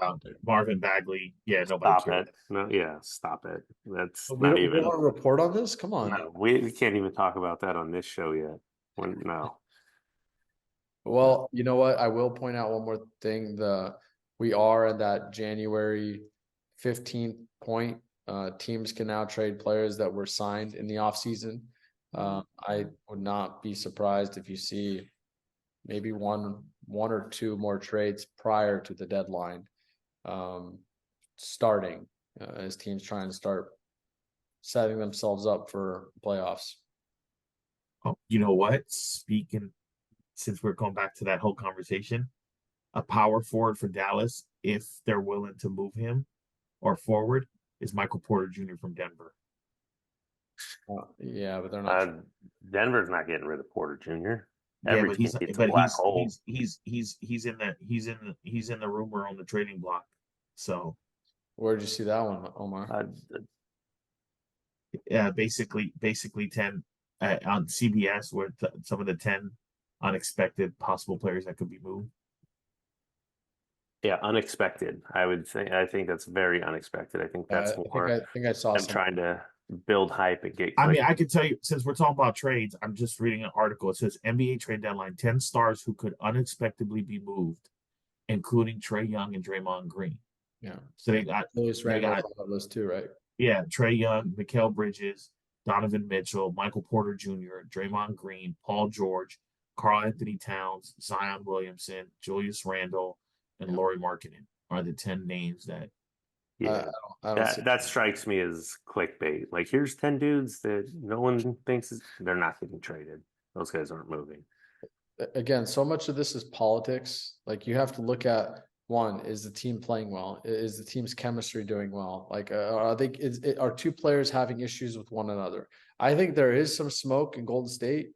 Marvin Bagley. Yeah, nobody Stop cared. it. No, yeah, stop it. That's We not don't even. want to report on this. Come on. No, we can't even talk about that on this show yet. No. Well, you know what? I will point out one more thing. We are at that January 15th point. Teams can now trade players that were signed in the offseason. I would not be surprised if you see maybe one or two more trades prior to the deadline starting as teams trying to start setting themselves up for playoffs. Oh, you know what? Since we're going back to that whole conversation, a power forward for Dallas, if they're willing to move him or forward, is Michael Porter Jr. from Denver. Yeah, but they're not. Denver's not getting rid of Porter Jr. Yeah, but he's in the rumor on the trading block. So where'd you see that one, Omar? Basically 10 on CBS, where some of the 10 unexpected possible players that could be moved. Yeah, unexpected. I think that's very unexpected. I think that's more. I think I saw them trying to build hype and get. I mean, I could tell you, since we're talking about trades, I'm just reading an article. It says NBA trade deadline: 10 stars who could unexpectedly be moved, including Trae Young and Draymond Green. Yeah. So they got on that list too, right? Yeah, Trae Young, Mikal Bridges, Donovan Mitchell, Michael Porter Jr., Draymond Green, Paul George, Karl Anthony Towns, Zion Williamson, Julius Randle, and Lauri Markkanen are the 10 names that. Yeah, that strikes me as clickbait. Like, here's 10 dudes that no one thinks they're not getting traded. Those guys aren't moving. Again, so much of this is politics. Like, you have to look at, one, is the team playing well? Is the team's chemistry doing well? Like, are two players having issues with one another? I think there is some smoke in Golden State.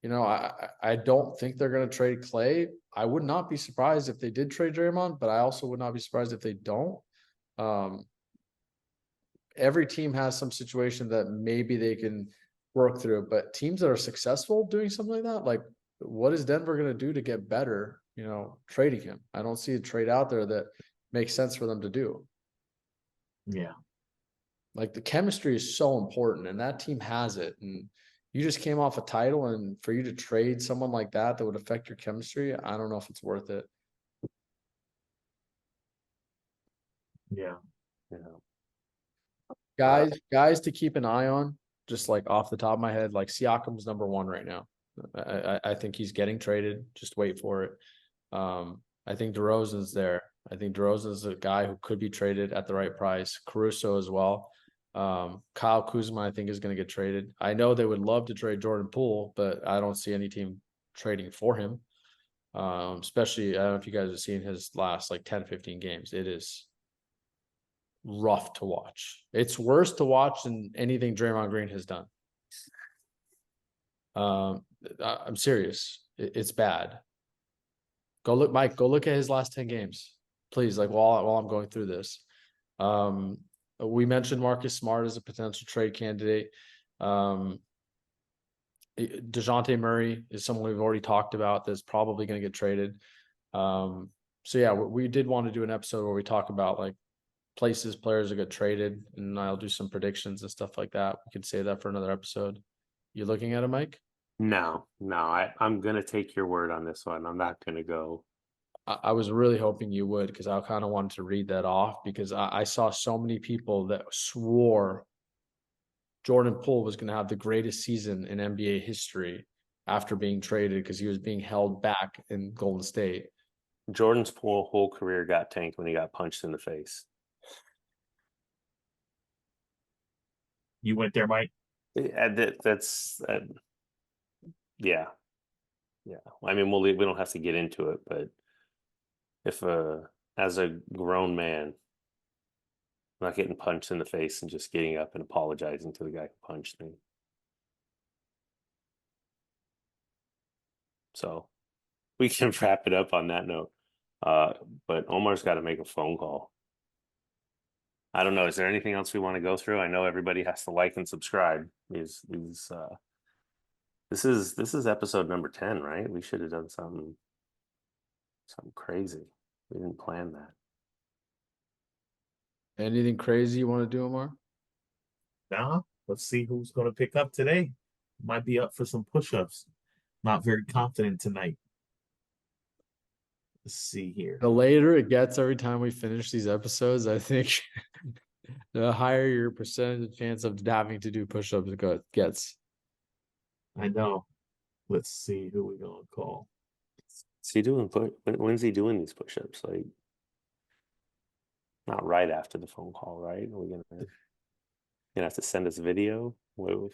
I don't think they're going to trade Clay. I would not be surprised if they did trade Draymond, but I also would not be surprised if they don't. Every team has some situation that maybe they can work through, but teams that are successful doing something like that, like, what is Denver going to do to get better? Trading him. I don't see a trade out there that makes sense for them to do. Yeah. Like the chemistry is so important, and that team has it. And you just came off a title, and for you to trade someone like that would affect your chemistry, I don't know if it's worth it. Yeah. You know, Guys to keep an eye on, just like off the top of my head, like Siakam's number one right now. I think he's getting traded. Just wait for it. I think DeRozan's there. I think DeRozan's a guy who could be traded at the right price. Caruso as well. Kyle Kuzma, I think, is going to get traded. I know they would love to trade Jordan Poole, but I don't see any team trading for him. Especially, I don't know if you guys have seen his last like 10, 15 games. It is rough to watch. It's worse to watch than anything Draymond Green has done. I'm serious. It's bad. Go look, Mike. Go look at his last 10 games, please. Like while I'm going through this, we mentioned Marcus Smart as a potential trade candidate. DeJounte Murray is someone we've already talked about that's probably going to get traded. So yeah, we did want to do an episode where we talk about like places players that get traded, and I'll do some predictions and stuff like that. We could save that for another episode. You looking at it, Mike? no, I'm gonna take your word on this one. I'm not gonna go. I was really hoping you would, because I kind of wanted to read that off, because I saw so many people that swore Jordan Poole was going to have the greatest season in NBA history after being traded because he was being held back in Golden State. Jordan's whole career got tanked when he got punched in the face. You went there, Mike? That's yeah. I mean, we don't have to get into it, but if as a grown man, not getting punched in the face and just getting up and apologizing to the guy who punched me. So we can wrap it up on that note. But Omar's got to make a phone call. I don't know. Is there anything else we want to go through? I know everybody has to like and subscribe. This is episode number 10, right? We should have done something crazy. We didn't plan that. Anything crazy you want to do, Omar? Nah. Let's see who's going to pick up today. Might be up for some push-ups. Not very confident tonight. Let's see here. The later it gets every time we finish these episodes, I think the higher your percentage chance of having to do push-ups gets. I know. Let's see who we're going to call. Is he doing when's he doing these push-ups? Like, not right after the phone call, right? Are we gonna have to send us video? Well,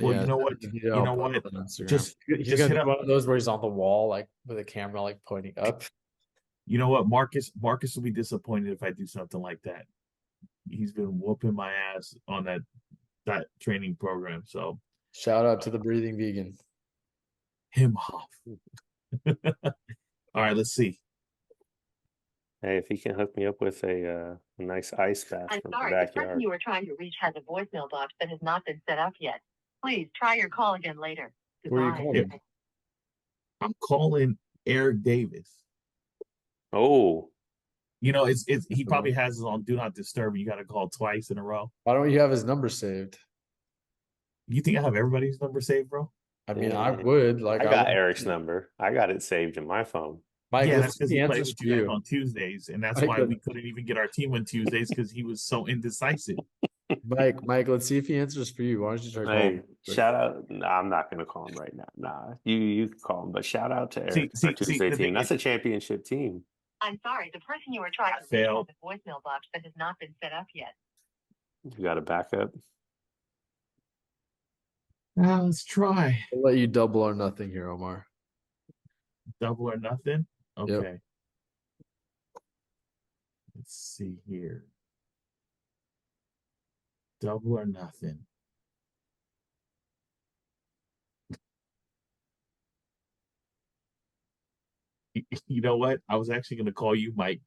Yeah, you know what? send a You video, know I'll what? put it on Instagram. Just He's hit gonna up. do one of those where he's on the wall, like with a camera, like pointing up. You know what? Marcus will be disappointed if I do something like that. He's been whooping my ass on that training program. So Shout out to the breathing vegan. him off. All right, let's see. Hey, if he can hook me up with a nice ice bath I'm from sorry, the the person backyard. you were trying to reach has a voicemail box that has not been set up yet. Please try your call again later. Where are you Goodbye. calling? I'm calling Eric Davis. Oh, You know, it's he probably has it on Do Not Disturb. You got to call twice in a row. Why don't you have his number saved? You think I have everybody's number saved, bro? I mean, I yeah. would like. I got would- Eric's number. I got it saved in my phone. Mike, Yeah, let's that's see because the he played answers with for you guys you. on Tuesdays, and that's Mike, why we couldn't even get our team on Tuesdays because he was so indecisive. Mike, let's see if he answers for you. Why don't you try calling? Hey, him? shout out. Nah, I'm not gonna call him right now. Nah, you can call him, but shout out to Eric, our Tuesday the team. thing That's is, a championship team. I'm sorry, the person you were trying to reach failed. has a voicemail box that has not been set up yet. You got a backup. Let's try I'll let you double or nothing here, Omar. double or nothing. Okay. Yep. Let's see here. Double or nothing. You know what? I was actually going to call you Mike,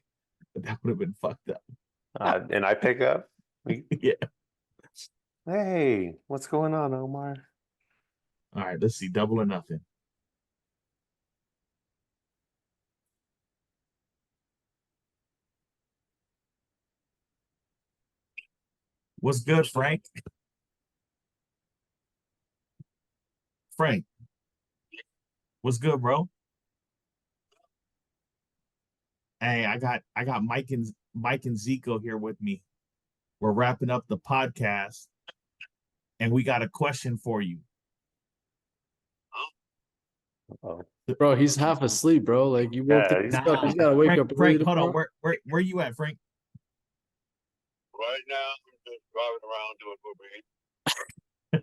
but that would have been fucked up. And I pick up. Yeah. Hey, what's going on, Omar? All right. Let's see. Double or nothing. What's good, Frank? Frank, what's good, bro? Hey, I got Mike and Zico here with me. We're wrapping up the podcast, and we got a question for you. Oh, Bro, he's half asleep, bro. Like you woke yeah, the he's up. He's gotta wake Frank, up early Frank, hold on. tomorrow. Where you at, Frank? Right now, I'm just driving around doing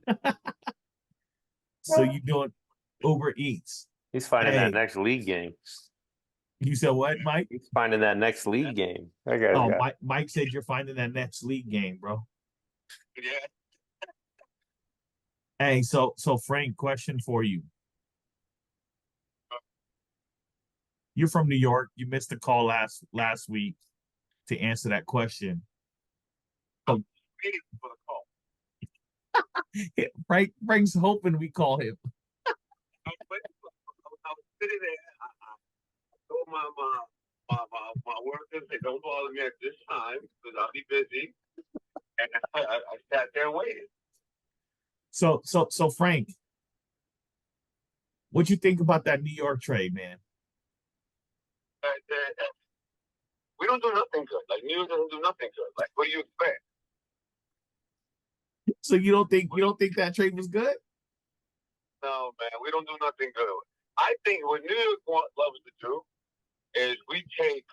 Uber Eats. So you doing Uber Eats? he's finding Hey, that next league game. you said what, Mike? He's finding that next league game. That guy's Oh, got. Mike said you're finding that next league game, bro. Yeah. Hey, so Frank, question for you. You're from New York. You missed the call last week to answer that question. Waiting for the call. Frank's hoping we call him. I was sitting there. I told my workers, they don't bother me at this time because I'll be busy. And I sat there waiting. So Frank, what you think about that New York trade, man? We don't do nothing good. Like, New York doesn't do nothing good. Like, what do you expect? So you don't think that trade was good? No, man, we don't do nothing good. I think what New York loves to do is we take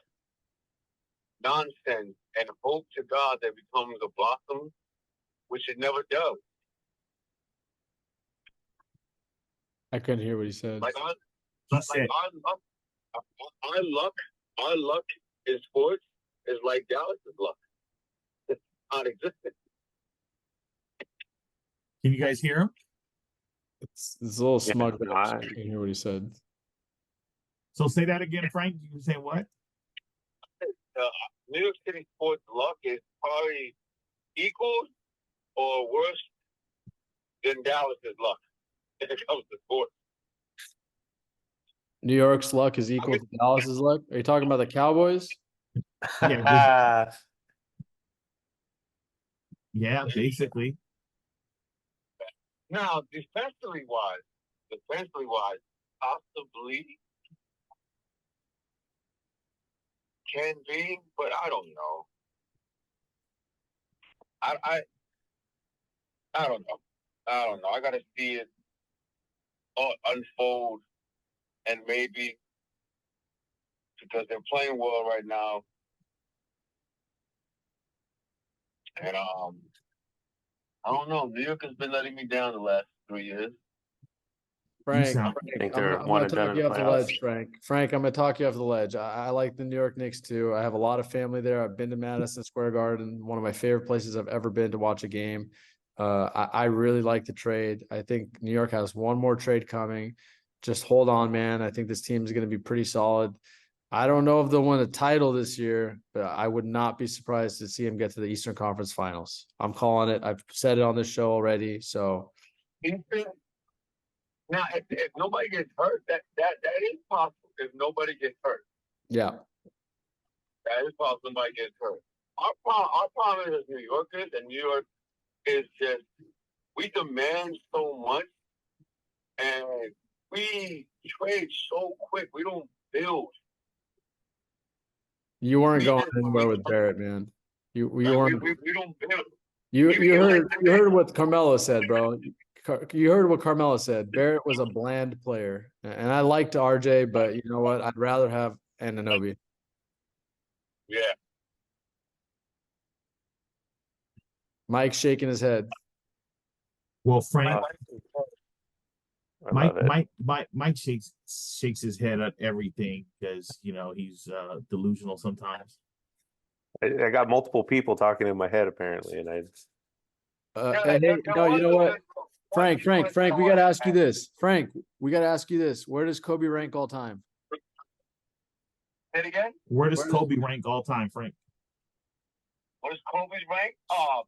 nonsense and hope to God that becomes a blossom, which it never does. I couldn't hear what he said. Like our, He like said, our luck in sports is like Dallas's luck. It's non-existent. can you guys hear him? It's a little Yeah, smug. no, But I couldn't hear what he said. So say that again, Frank. You were saying what? New York City sports luck is probably equal or worse than Dallas's luck when it comes to sports. New York's luck is equal to Dallas's luck. Are you talking about the Cowboys? Yeah, Yeah, basically. Now, defensively wise, possibly can be, but I don't know. I don't know. I don't know. I got to see it all unfold, and maybe because they're playing well right now, and I don't know. New York has been letting me down the last 3 years. Frank, sound- I think I'm they're gonna one and done talk in you the off the playoffs. ledge, Frank. Frank, I'm gonna talk you off the ledge. I like the New York Knicks too. I have a lot of family there. I've been to Madison Square Garden, one of my favorite places I've ever been to watch a game. I really like the trade. I think New York has one more trade coming. Just hold on, man. I think this team is going to be pretty solid. I don't know if they'll win a title this year, but I would not be surprised to see them get to the Eastern Conference Finals. I'm calling it. I've said it on this show already. So Now, if nobody gets hurt, that is possible. If nobody gets hurt, yeah, that is possible. Somebody gets hurt. Our problem is New Yorkers, and New York is just we demand so much, and we trade so quick. We don't build. you weren't We going just anywhere with Barrett, man. You like, weren't. we don't build. You Even like you heard what Carmelo said, bro. You heard what Carmelo said. Barrett was a bland player, and I liked RJ, but you know what? I'd rather have Anunoby. Yeah. Mike's shaking his head. Well, Frank, I love it. Mike shakes his head at everything because he's delusional sometimes. I got multiple people talking in my head apparently, and I Hey, no, you know what? Frank, we got to ask you this. Frank, we got to ask you this. Where does Kobe rank all time? Say it again. Where does Kobe rank all time, Frank? What is Kobe's rank? I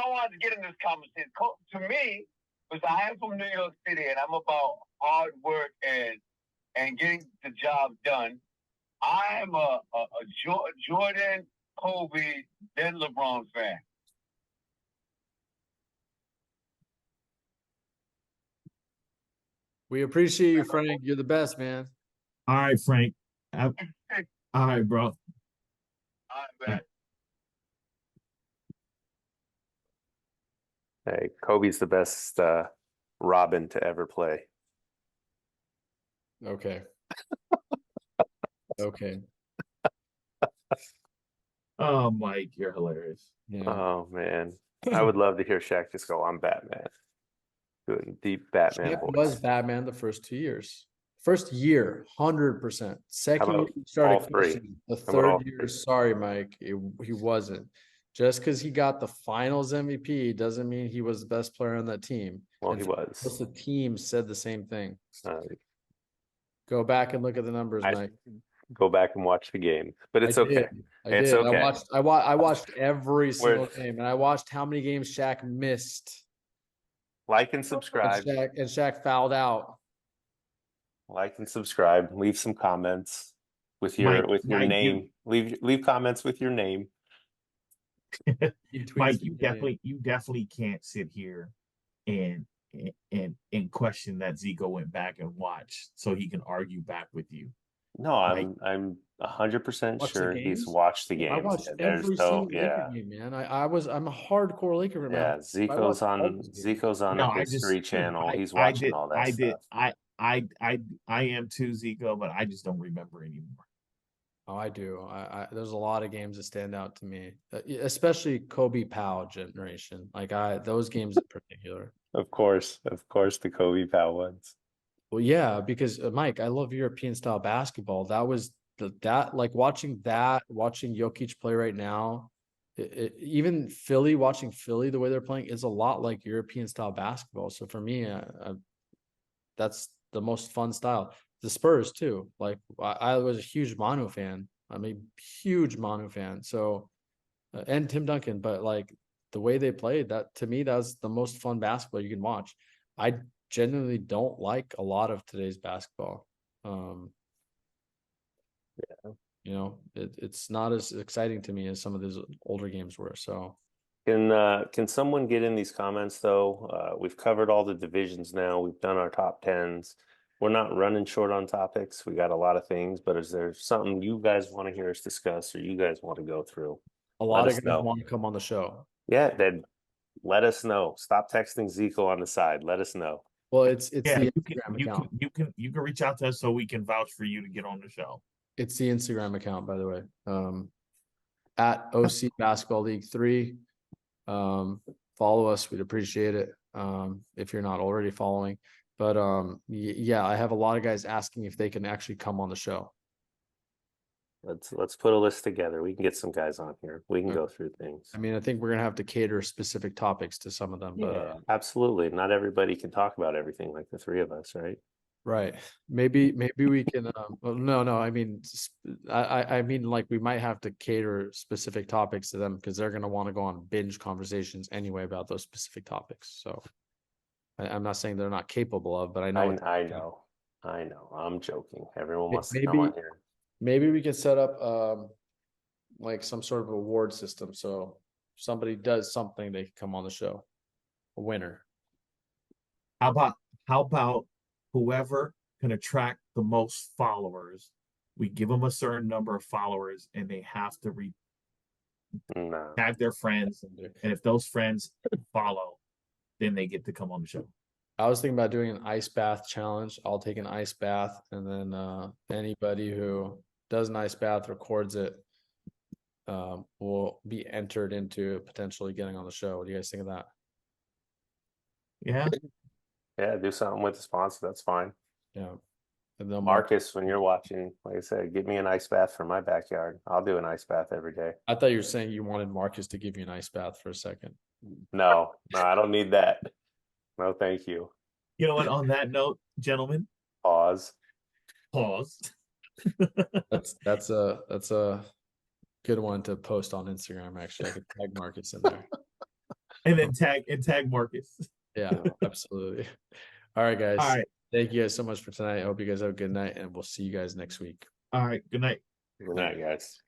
wanted to get in this conversation. To me, because I am from New York City and I'm about hard work and getting the job done. I'm a Jordan, Kobe, then LeBron fan. We appreciate you, Frank. You're the best, man. All right, Frank. All right, bro. I bet. Hey, Kobe's the best Robin to ever play. Okay. Okay. Oh, Mike, you're hilarious. Yeah. Oh man, I would love to hear Shaq just go, "I'm Batman," doing deep Batman Shaq was voice. Batman the first 2 years. First year, 100%. Second year, about he started all three? coaching. The How about all third year, three? sorry, Mike, he wasn't. Just because he got the Finals MVP doesn't mean he was the best player on that team. Well, And he most was. of the team said the same thing. Uh, Go back and look at the numbers, I Mike. go back and watch the game, but it's I okay. did. I It's did. okay. I watched every single We're- game, and I watched how many games Shaq missed, Like and and subscribe. Shaq fouled out. Like and subscribe. Leave some comments with your Mike, name. Leave comments with your name. He tweets Mike, the game. you definitely can't sit here and question that Zico went back and watched so he can argue back with you. No, I'm 100% Watch the sure he's games? watched the I games. watched Yeah, there's every no, single Laker yeah, game, man. I'm a hardcore Laker fan. yeah. I watched all these games. Zico's on No, the I just History Channel. He's I watching did all that I did stuff. I am too, Zico, but I just don't remember anymore. Oh, I do. There's a lot of games that stand out to me, especially Kobe Powell generation. Those games in particular. Of course, the Kobe Powell ones. Well, yeah, because Mike, I love European style basketball. That was watching Jokic play right now. Even watching Philly the way they're playing is a lot like European style basketball. So for me, that's the most fun style. The Spurs too. I was a huge Manu fan. I'm a huge Manu fan. So and Tim Duncan, but the way they played, that to me, that was the most fun basketball you can watch. I genuinely don't like a lot of today's basketball. It's not as exciting to me as some of those older games were. So Can someone get in these comments though? We've covered all the divisions now. We've done our top tens. We're not running short on topics. We got a lot of things, but is there something you guys want to hear us discuss or you guys want to go through? a lot Let of us guys know. want to come on the show. Yeah, then let us know. Stop texting Zico on the side. Let us know. Well, it's Yeah, the you can Instagram you account. you can reach out to us so we can vouch for you to get on the show. It's the Instagram account, by the way. At OC Basketball League 3. Follow us. We'd appreciate it. If you're not already following. But yeah, I have a lot of guys asking if they can actually come on the show. Let's put a list together. We can get some guys on here. We can go through things. I mean, I think we're gonna have to cater specific topics to some of them, Yeah, but absolutely. Not everybody can talk about everything like the three of us, right? right. Maybe we can well, no, I mean I mean we might have to cater specific topics to them because they're gonna want to go on binge conversations anyway about those specific topics. So I'm not saying they're not capable of, but I know I know. I'm joking. Everyone wants to come maybe on here. maybe we could set up some sort of award system. So if somebody does something, they can come on the show. A winner. How about whoever can attract the most followers? We give them a certain number of followers, and they have to No. tag their friends, and if those friends follow, then they get to come on the show. I was thinking about doing an ice bath challenge. I'll take an ice bath, and then anybody who does an ice bath records it will be entered into potentially getting on the show. What do you guys think of that? Yeah. Yeah, do something with the sponsor. That's fine. Yeah. And then Marcus, when you're watching, like I said, give me an ice bath for my backyard. I'll do an ice bath every day. I thought you were saying you wanted Marcus to give you an ice bath for a second. No, I don't need that. No, thank you. You know what? On that note, gentlemen, Pause. pause. That's a good one to post on Instagram. Actually, I could tag Marcus in there. And then tag Marcus. Yeah, absolutely. All right, guys. All right. Thank you guys so much for tonight. I hope you guys have a good night, and we'll see you guys next week. All right. Good night. Good night, guys.